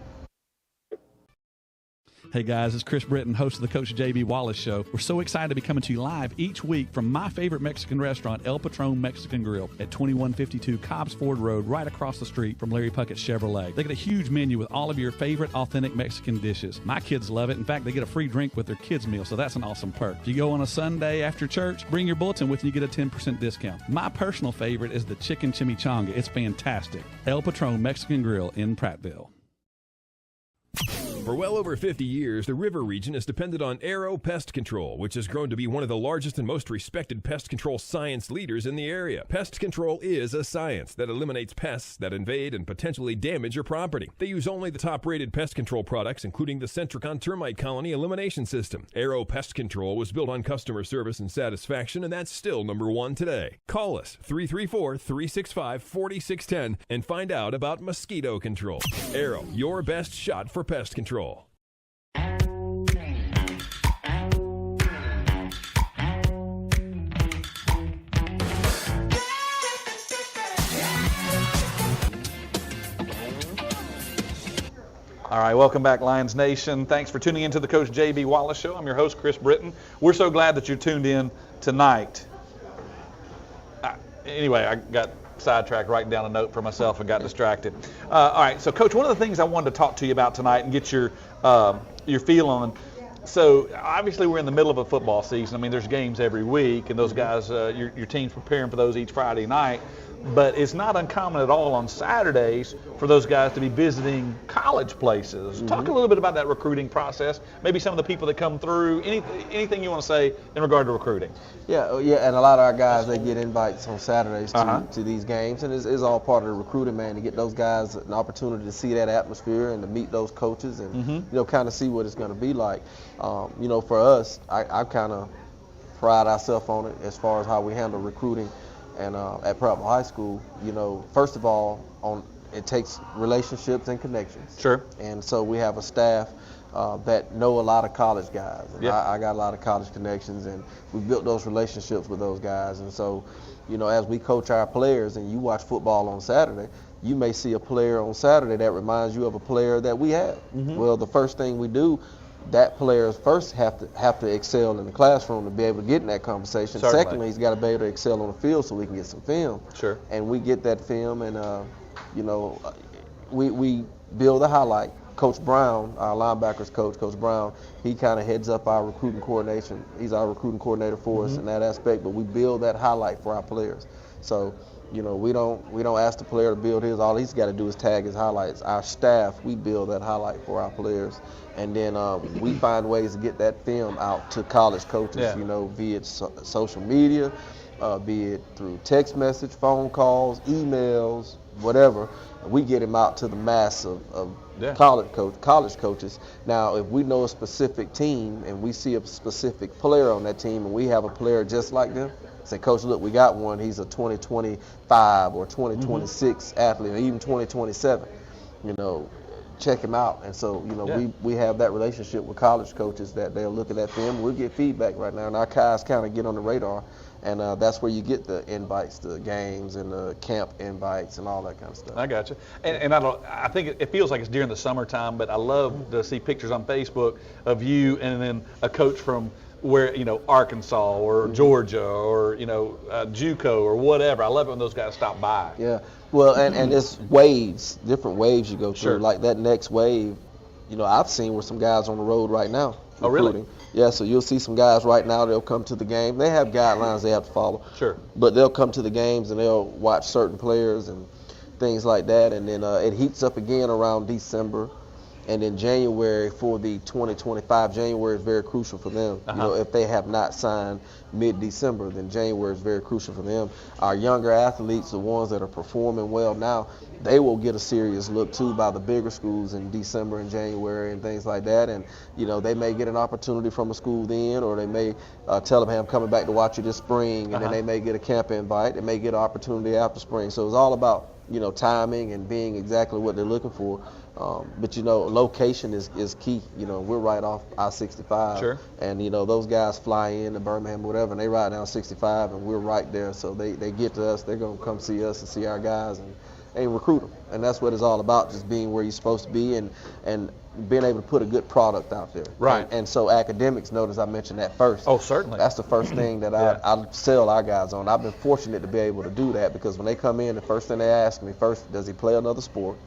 Hey guys, it's Chris Britton, host of the Coach J.B. Wallace Show. We're so excited to be coming to you live each week from my favorite Mexican restaurant, El Patron Mexican Grill, at 2152 Cobbs Ford Road, right across the street from Larry Puckett Chevrolet. They get a huge menu with all of your favorite authentic Mexican dishes. My kids love it. In fact, they get a free drink with their kids' meal, so that's an awesome perk. If you go on a Sunday after church, bring your bulletin with you, you get a 10% discount. My personal favorite is the chicken chimichanga. It's fantastic. El Patron Mexican Grill in Prattville. For well over 50 years, the river region has depended on Arrow Pest Control, which has grown to be one of the largest and most respected pest control science leaders in the area. Pest control is a science that eliminates pests that invade and potentially damage your property. They use only the top-rated pest control products, including the Centricon Termite Colony Elimination System. Arrow Pest Control was built on customer service and satisfaction, and that's still #1 today. Call us, 334-365-4610, and find out about mosquito control. Arrow, your best shot for pest control. All right, welcome back, Lions Nation. Thanks for tuning in to the Coach J.B. Wallace Show. I'm your host, Chris Britton. We're so glad that you tuned in tonight. Anyway, I got sidetracked, writing down a note for myself and got distracted. All right, so Coach, one of the things I wanted to talk to you about tonight and get your feel on. So obviously we're in the middle of a football season. I mean, there's games every week, and those guys, your team's preparing for those each Friday night. But it's not uncommon at all on Saturdays for those guys to be visiting college places. Mm-hmm. Talk a little bit about that recruiting process, maybe some of the people that come through, anything you want to say in regard to recruiting. Yeah, and a lot of our guys, they get invites on Saturdays to these games, and it's all part of the recruiting, man, to get those guys an opportunity to see that atmosphere and to meet those coaches and, kind of see what it's going to be like. For us, I kind of pride ourselves on it as far as how we handle recruiting. And at Prattville High School, first of all, it takes relationships and connections. Sure. And so we have a staff that know a lot of college guys. And I got a lot of college connections, and we built those relationships with those guys. And so, as we coach our players and you watch football on Saturday, you may see a player on Saturday that reminds you of a player that we had. Mm-hmm. Well, the first thing we do, that players first have to excel in the classroom to be able to get in that conversation. Certainly. Secondly, he's got to be able to excel on the field so we can get some film. Sure. And we get that film, and we build a highlight. Coach Brown, our linebackers coach, Coach Brown, he kind of heads up our recruiting coordination. He's our recruiting coordinator for us in that aspect, but we build that highlight for our players. So, we don't ask the player to build his. All he's got to do is tag his highlights. Our staff, we build that highlight for our players, and then we find ways to get that film out to college coaches. Be it social media, be it through text message, phone calls, emails, whatever. We get him out to the mass of college coaches. Now, if we know a specific team and we see a specific player on that team and we have a player just like them, say, Coach, look, we got one. He's a 2025 or 2026 athlete, or even 2027. Check him out. And so, we have that relationship with college coaches that they'll look at that film. We'll get feedback right now, and our guys kind of get on the radar. And that's where you get the invites to games and the camp invites and all that kind of stuff. I got you. And I think it feels like it's during the summertime, but I love to see pictures on Facebook of you and then a coach from where, Arkansas or Georgia or, JUCO or whatever. I love it when those guys stop by. Yeah. Well, and it's waves, different waves you go through. Sure. Like that next wave, I've seen where some guys on the road right now. Oh, really? Yeah, so you'll see some guys right now, they'll come to the game. They have guidelines they have to follow. Sure. But they'll come to the games and they'll watch certain players and things like that. And then it heats up again around December. And then January for the 2025, January is very crucial for them. You know, if they have not signed mid-December, then January is very crucial for them. Our younger athletes, the ones that are performing well now, they will get a serious look too by the bigger schools in December and January and things like that. And you know, they may get an opportunity from a school then, or they may tell them, hey, I'm coming back to watch you this spring, and then they may get a camp invite. They may get an opportunity after spring. So it's all about, you know, timing and being exactly what they're looking for. But you know, location is key. You know, we're right off I-65, Sure. and you know, those guys fly in to Birmingham or whatever, and they ride down 65, and we're right there. So they get to us, they're gonna come see us and see our guys and recruit them. And that's what it's all about, just being where you're supposed to be and being able to put a good product out there. Right. And so academics, notice I mentioned that first. Oh, certainly. That's the first thing that I sell our guys on. I've been fortunate to be able to do that, because when they come in, the first thing they ask me, first, does he play another sport?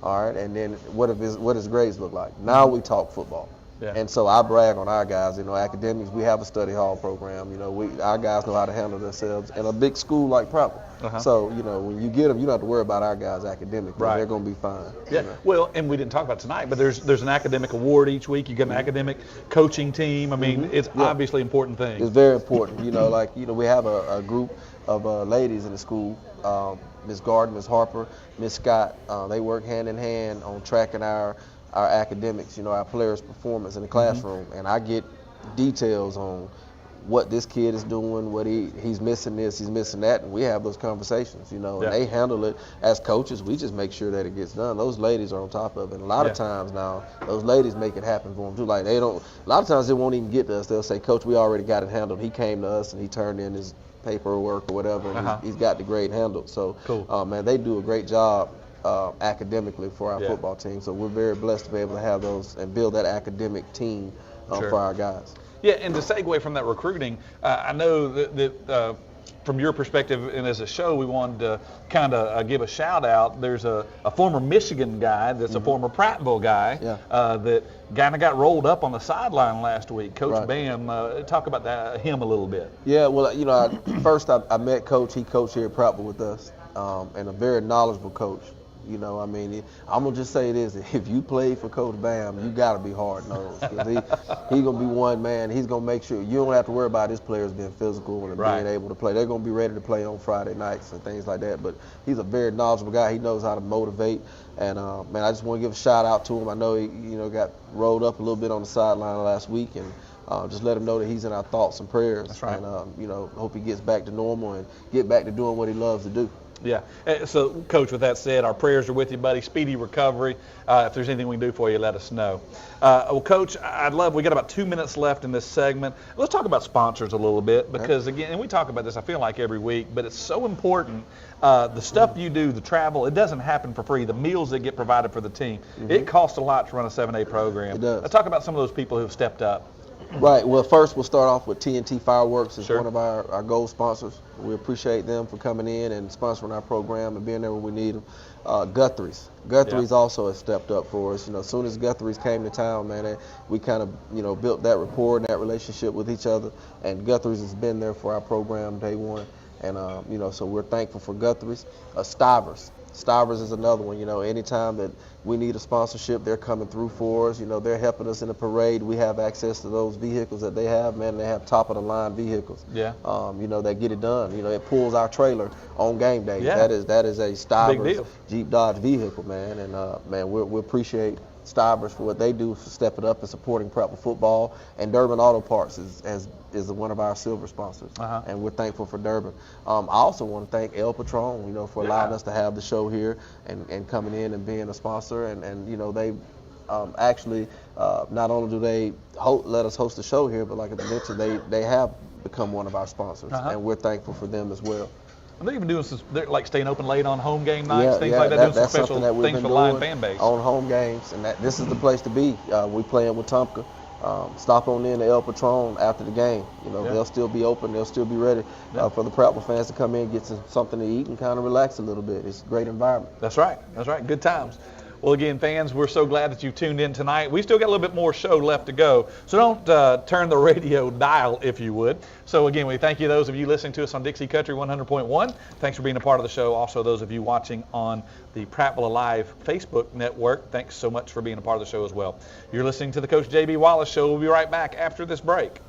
All right, and then what his grades look like? Now we talk football. Yeah. And so I brag on our guys. You know, academics, we have a study hall program. You know, our guys know how to handle themselves in a big school like Prattville. So, you know, when you get them, you don't have to worry about our guys academically. Right. They're going to be fine. Yeah, you know? well, and we didn't talk about tonight, but there's an academic award each week. You get an academic coaching team. I mean, it's obviously important thing. It's very important. You know, like, you know, we have a group of ladies in the school, Ms. Gordon, Ms. Harper, Ms. Scott. They work hand in hand on tracking our academics, you know, our players' performance in the classroom. And I get details on what this kid is doing, what he's missing this, he's missing that, and we have those conversations, you know, and they handle it as coaches. We just make sure that it gets done. Those ladies are on top of it. And a lot of times now, those ladies make it happen for them too. Like, they don't, a lot of times they won't even get to us. They'll say, Coach, we already got it handled. He came to us and he turned in his paperwork or whatever, and he's got the grade handled. So, man, they do a great job academically for our football team. So we're very blessed to be able to have those and build that academic team for our guys. Yeah, and to segue from that recruiting, I know that from your perspective and as a show, we wanted to kind of give a shout out. There's a former Michigan guy that's a former Prattville guy that kind of got rolled up on the sideline last week. Coach Bam, talk about him a little bit. Yeah, well, you know, first I met Coach. He coached here at Prattville with us, and a very knowledgeable coach. You know, I mean, I'm going to just say this. If you play for Coach Bam, you got to be hard-nosed. Because he's going to be one man. He's going to make sure you don't have to worry about his players being physical and being able to play. They're going to be ready to play on Friday nights and things like that. But he's a very knowledgeable guy. He knows how to motivate. And, man, I just want to give a shout-out to him. I know he, you know, got rolled up a little bit on the sideline last week. And just let him know that he's in our thoughts and prayers. That's right. And, you know, hope he gets back to normal and get back to doing what he loves to do. Yeah. So, Coach, with that said, our prayers are with you, buddy. Speedy recovery. If there's anything we can do for you, let us know. Well, Coach, we got about 2 minutes left in this segment. Let's talk about sponsors a little bit because, again, and we talk about this, I feel like, every week, but it's so important. The stuff you do, the travel, it doesn't happen for free. The meals that get provided for the team, it costs a lot to run a 7-day program. It does. Let's talk about some of those people who have stepped up. Right. Well, first we'll start off with TNT Fireworks. It's one of our gold sponsors. We appreciate them for coming in and sponsoring our program and being there when we need them. Guthrie's also has stepped up for us. You know, as soon as Guthrie's came to town, man, we kind of, you know, built that rapport and that relationship with each other. And Guthrie's has been there for our program day one. And, you know, so we're thankful for Guthrie's. Stivers is another one. You know, anytime that we need a sponsorship, they're coming through for us. You know, they're helping us in the parade. We have access to those vehicles that they have, man. They have top-of-the-line vehicles. Yeah. You know, that get it done. You know, it pulls our trailer on game day. Yeah. That is a Stivers Jeep Dodge vehicle, man. And, man, we appreciate Stivers for what they do for stepping up and supporting Prattville football. And Durbin Auto Parts is one of our silver sponsors, and we're thankful for Durbin. I also want to thank El Patron, you know, for allowing us to have the show here and coming in and being a sponsor. And you know, they actually not only do they let us host the show here, but like I mentioned, they have become one of our sponsors, and we're thankful for them as well. And they're even doing some, like staying open late on home game nights, things like that, doing some special things for Lion fan base. On home games, and this is the place to be. We playing with Tumpka. Stop on in to El Patron after the game. You know, they'll still be open. They'll still be ready for the Prattville fans to come in, get something to eat, and kind of relax a little bit. It's a great environment. That's right. That's right. Good times. Well, again, fans, we're so glad that you tuned in tonight. We still got a little bit more show left to go, so don't turn the radio dial, if you would. So, again, we thank you, those of you listening to us on Dixie Country 100.1. Thanks for being a part of the show. Also, those of you watching on the Prattville Alive Facebook network, thanks so much for being a part of the show as well. You're listening to the Coach J.B. Wallace Show. We'll be right back after this break.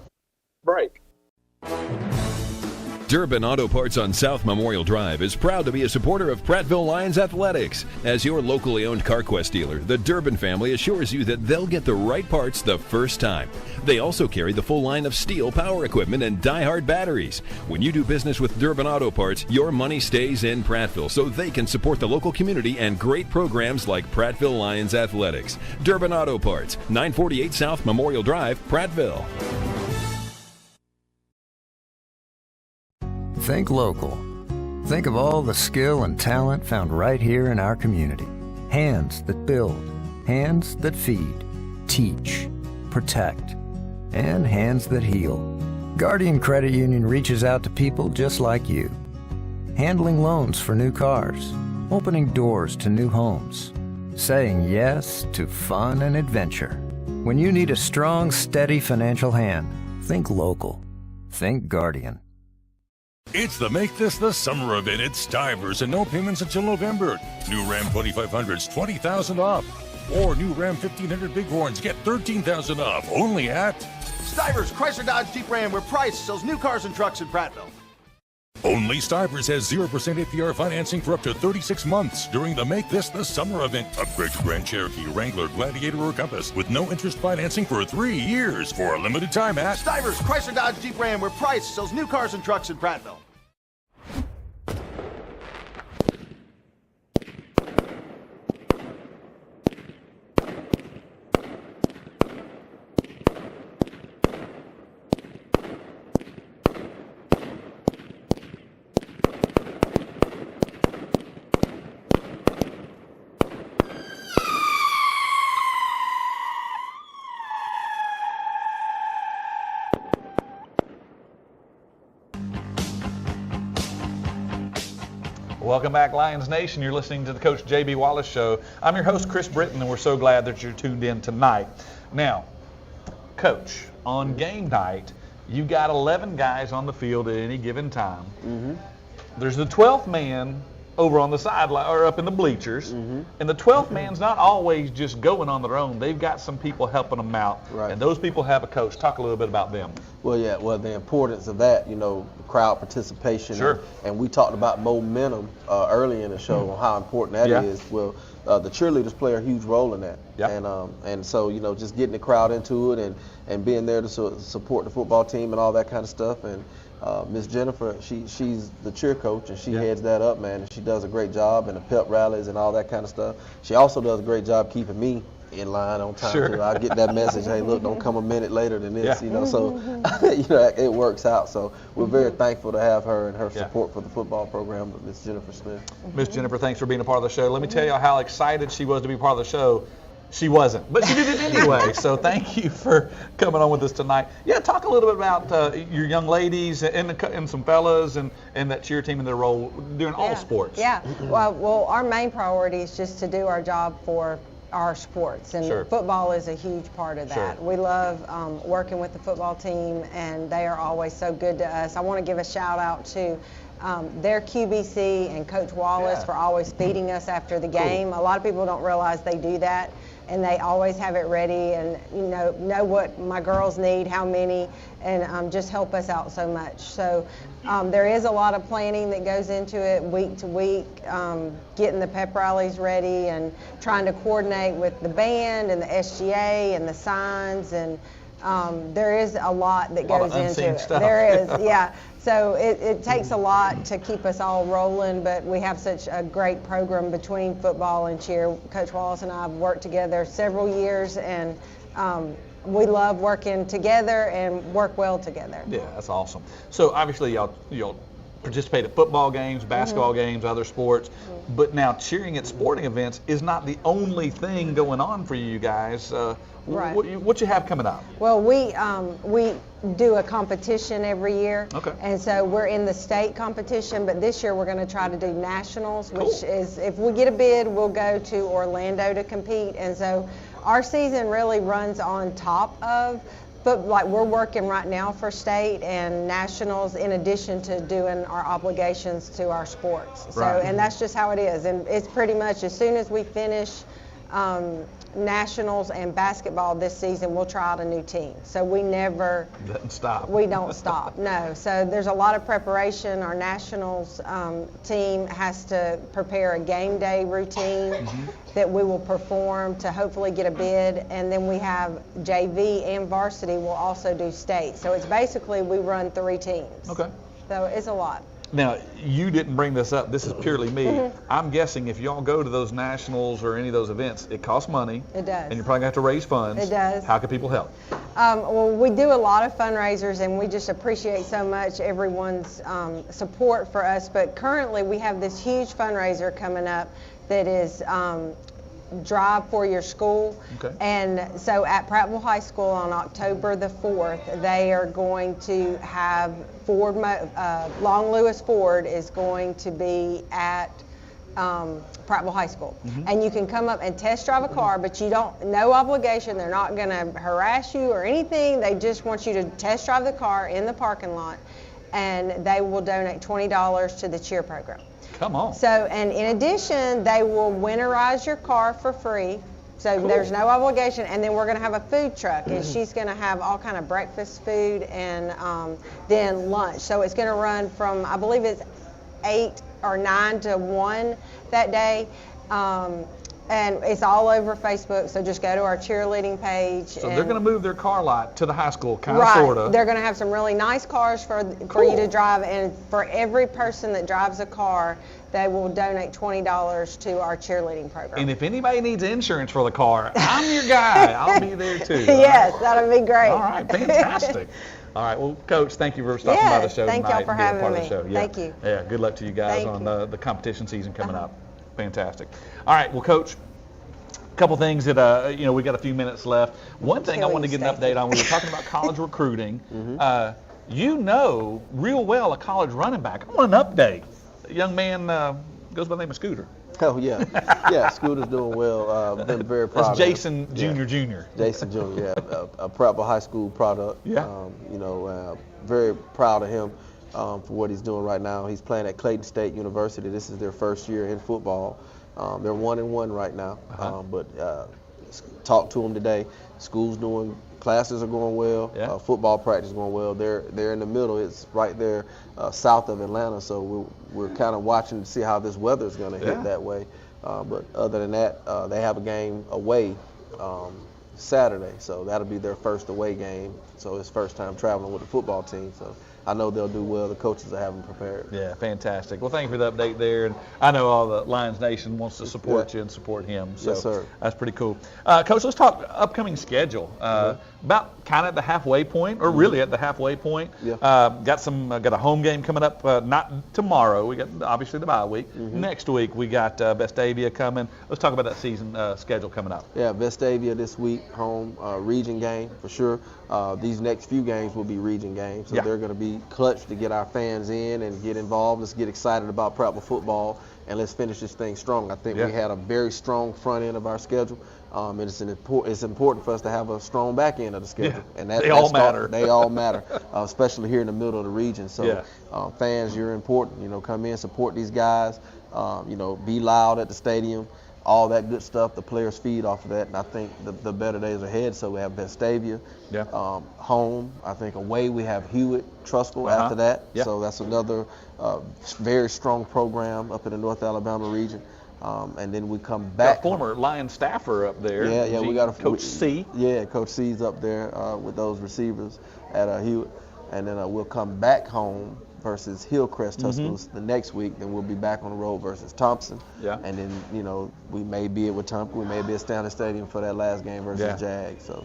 Durbin Auto Parts on South Memorial Drive is proud to be a supporter of Prattville Lions Athletics. As your locally owned CarQuest dealer, the Durbin family assures you that they'll get the right parts the first time. They also carry the full line of steel power equipment and die-hard batteries. When you do business with Durbin Auto Parts, your money stays in Prattville so they can support the local community and great programs like Prattville Lions Athletics. Durbin Auto Parts, 948 South Memorial Drive, Prattville. Think local. Think of all the skill and talent found right here in our community. Hands that build, hands that feed, teach, protect, and hands that heal. Guardian Credit Union reaches out to people just like you. Handling loans for new cars, opening doors to new homes, saying yes to fun and adventure. When you need a strong, steady financial hand, think local. Think Guardian. It's the Make This the Summer event at Stivers and no payments until November. New Ram 2500s, $20,000 off. Or new Ram 1500 Bighorns, get $13,000 off. Only at Stivers, Chrysler Dodge Jeep Ram, where Price sells new cars and trucks in Prattville. Only Stivers has 0% APR financing for up to 36 months during the Make This the Summer event. Upgrade to Grand Cherokee, Wrangler, Gladiator, or Compass with no interest financing for 3 years for a limited time at Stivers, Chrysler Dodge Jeep Ram, where Price sells new cars and trucks in Prattville. Welcome back, Lions Nation. You're listening to the Coach J.B. Wallace Show. I'm your host, Chris Britton, and we're so glad that you're tuned in tonight. Now, Coach, on game night, you got 11 guys on the field at any given time. Mm-hmm. There's the 12th man over on the sideline or up in the bleachers, and the 12th man's not always just going on their own. They've got some people helping them out, and those people have a coach. Talk a little bit about them. Well, yeah, the importance of that, crowd participation. Sure. And we talked about momentum early in the show on how important that is. Well, the cheerleaders play a huge role in that. And so, just getting the crowd into it and being there to support the football team and all that kind of stuff. And Miss Jennifer, she's the cheer coach, and she heads that up, man, and she does a great job in the pep rallies and all that kind of stuff. She also does a great job keeping me in line on time. Sure. I get that message, hey, look, don't come a minute later than this, so it works out. So we're very thankful to have her and her support for the football program with Miss Jennifer Smith. Miss Jennifer, thanks for being a part of the show. Let me tell you how excited she was to be part of the show. She wasn't, but she did it anyway. So thank you for coming on with us tonight. Yeah, talk a little bit about your young ladies and some fellas and that cheer team and their role during all sports. Yeah, well, our main priority is just to do our job for our sports, and football is a huge part of that. We love working with the football team, and they are always so good to us. I want to give a shout out to their QBC and Coach Wallace for always feeding us after the game. A lot of people don't realize they do that, and they always have it ready and know what my girls need, how many, and just help us out so much. So there is a lot of planning that goes into it week to week, getting the pep rallies ready and trying to coordinate with the band and the SGA and the signs, and there is a lot that goes into it. Stuff. There is, yeah. So it takes a lot to keep us all rolling, but we have such a great program between football and cheer. Coach Wallace and I have worked together several years, and we love working together and work well together. Yeah, that's awesome. So obviously y'all participate at football games, basketball games, other sports. But now cheering at sporting events is not the only thing going on for you guys. Right. What you have coming up? Well, we do a competition every year. Okay. And so we're in the state competition, but this year we're going to try to do nationals, which is, if we get a bid, we'll go to Orlando to compete. And so our season really runs on top of, but like we're working right now for state and nationals in addition to doing our obligations to our sports. So, and that's just how it is. And it's pretty much as soon as we finish nationals and basketball this season, we'll try out a new team. So we never stop. We don't stop. No. So there's a lot of preparation. Our nationals team has to prepare a game day routine that we will perform to hopefully get a bid, and then we have JV and varsity will also do state. So it's basically we run 3 teams. Okay. So it's a lot. Now, you didn't bring this up. This is purely me. I'm guessing if y'all go to those nationals or any of those events, it costs money. It does. And you're probably going to have to raise funds. It does. How can people help? Well, we do a lot of fundraisers, and we just appreciate so much everyone's support for us. But currently, we have this huge fundraiser coming up that is Drive for Your School. Okay. And so at Prattville High School on October the 4th, they are going to have Long Lewis Ford is going to be at Prattville High School. And you can come up and test drive a car, but no obligation. They're not going to harass you or anything. They just want you to test drive the car in the parking lot, and they will donate $20 to the cheer program. Come on. So, and in addition, they will winterize your car for free. So there's no obligation. And then we're going to have a food truck, and she's going to have all kind of breakfast food and then lunch. So it's going to run from, I believe it's 8 or 9 to 1 that day. And it's all over Facebook, so just go to our cheerleading page. So they're going to move their car lot to the high school, kind of, sort of. They're going to have some really nice cars for you to drive, and for every person that drives a car, they will donate $20 to our cheerleading program. And if anybody needs insurance for the car, I'm your guy. I'll be there too. Yes, that'll be great. All right, fantastic. All right, well, Coach, thank you for stopping by the show thank tonight. Y'all for having part me. Of the show. Yeah. Thank you. Yeah, good luck to you guys Thank on you. the competition season coming up. Fantastic. All right, well, Coach, a couple things that, we got a few minutes left. One thing I wanted to get an update on, we were talking about college recruiting. You know real well a college running back. I want an update. A young man goes by the name of Scooter. Oh, yeah. Yeah, Scooter's doing well. Been very proud of him. Jason Jr. Jason Jr., yeah. A Prattville High School product. Yeah. Very proud of him for what he's doing right now. He's playing at Clayton State University. This is their first year in football. They're 1-1 right now. But talked to him today. School's doing, classes are going well. Yeah. Football practice is going well. They're in the middle. It's right there south of Atlanta. So we're kind of watching to see how this weather is going to hit that way. But other than that, they have a game away Saturday. So that'll be their first away game. So it's first time traveling with the football team. So I know they'll do well. The coaches are having prepared. Yeah, fantastic. Well, thank you for the update there. And I know all the Lions Nation wants to support you and support him. So yes, sir. That's pretty cool. Coach, let's talk upcoming schedule. About kind of at the halfway point, or really at the halfway point. Yeah. Got a home game coming up. Not tomorrow. We got obviously the bye week. Next week we got Vestavia coming. Let's talk about that season schedule coming up. Yeah, Vestavia this week, home region game for sure. These next few games will be region games, so they're going to be clutch to get our fans in and get involved. Let's get excited about Prattville football, and let's finish this thing strong. I think we had a very strong front end of our schedule, and it's important for us to have a strong back end of the schedule. And they all matter. They all matter, especially here in the middle of the region. So fans, you're important. Come in, support these guys. Be loud at the stadium. All that good stuff, the players feed off of that, and I think the better days are ahead. So we have Vestavia, home. I think away we have Hewitt, Trustful after that. So that's another very strong program up in the North Alabama region. And then we come back. Former Lion staffer up there. Yeah, we got Coach C. Yeah, Coach C's up there with those receivers at Hewitt, and then we'll come back home versus Hillcrest Tuscaloosa the next week. Then we'll be back on the road versus Thompson. Yeah. And then we may be with Thompson. We may be at Stanley Stadium for that last game versus Jag. So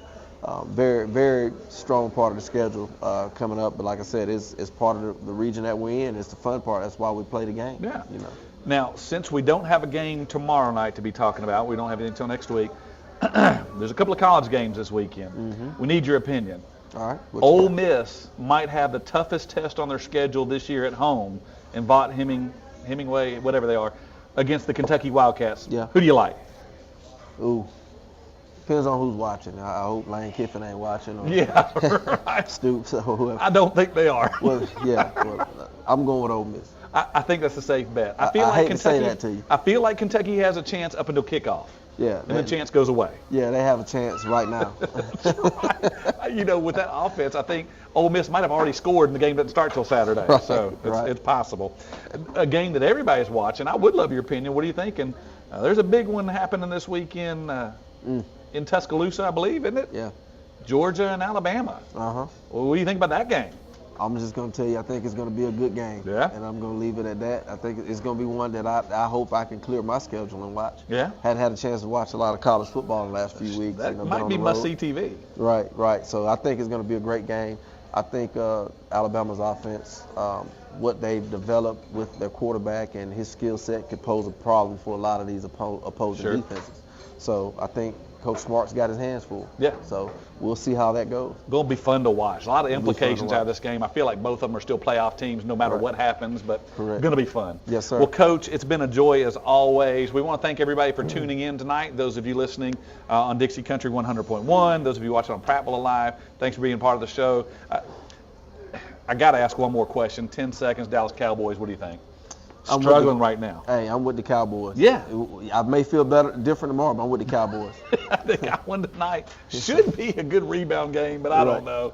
very, very strong part of the schedule coming up. But like I said, it's part of the region that we're in. It's the fun part. That's why we play the game. Yeah. You know. Now, since we don't have a game tomorrow night to be talking about, we don't have anything until next week. There's a couple of college games this weekend. Mm-hmm. We need your opinion. All right. Ole Miss might have the toughest test on their schedule this year at home in Vaught, Hemingway, whatever they are, against the Kentucky Wildcats. Yeah. Who do you like? Ooh. Depends on who's watching. I hope Lane Kiffin ain't watching. Or Yeah, right. Stoops or whoever. I don't think they are. Well, yeah. Well, I'm going with Ole Miss. I think that's a safe bet. I hate to say that to you. I feel like Kentucky has a chance up until kickoff. Yeah. And the chance goes away. Yeah, they have a chance right now. Right. You know, with that offense, I think Ole Miss might have already scored and the game doesn't start till Saturday. Right, So right. it's possible. A game that everybody's watching. I would love your opinion. What are you thinking? There's a big one happening this weekend in Tuscaloosa, I believe, isn't it? Yeah. Georgia and Alabama. Uh-huh. Well, what do you think about that game? I'm just going to tell you, I think it's going to be a good game. Yeah. And I'm going to leave it at that. I think it's going to be one that I hope I can clear my schedule and watch. Yeah. Hadn't had a chance to watch a lot of college football in the last few weeks. That been might on be the road. must-see TV. Right. So I think it's going to be a great game. I think Alabama's offense, what they've developed with their quarterback and his skill set could pose a problem for a lot of these opposing Sure. defenses. So I think Coach Smart's got his hands full. Yeah. So we'll see how that goes. Going to be fun to watch. A lot of implications watch. out of this game. I feel like both of them are still playoff teams no matter Right. what happens, but Correct. going to be fun. Yes, sir. Well, Coach, it's been a joy as always. We want to thank everybody for tuning in tonight. Those of you listening on Dixie Country 100.1, those of you watching on Prattville Live, thanks for being part of the show. I got to ask one more question. 10 seconds, Dallas Cowboys, what do you think? I'm Struggling right now. Hey, I'm with the Cowboys. Yeah. I may feel different tomorrow, but I'm with the Cowboys. They got one tonight. Should be a good rebound game, but I don't know.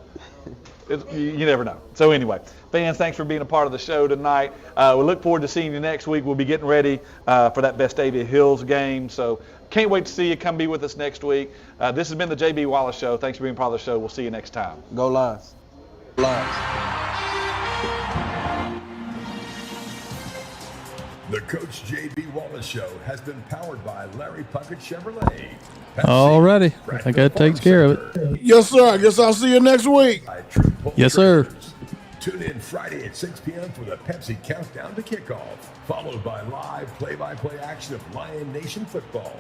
You never know. So anyway, fans, thanks for being a part of the show tonight. We look forward to seeing you next week. We'll be getting ready for that Vestavia Hills game. So can't wait to see you. Come be with us next week. This has been the J.B. Wallace Show. Thanks for being part of the show. We'll see you next time. Go Lions. Lions. The Coach J.B. Wallace Show has been powered by Larry Puckett Chevrolet. Alrighty, I think that takes care of it. Yes, sir. I guess I'll see you next week. Yes, sir. Tune in Friday at 6 p.m. for the Pepsi Countdown to Kickoff, followed by live play-by-play action of Lion Nation football.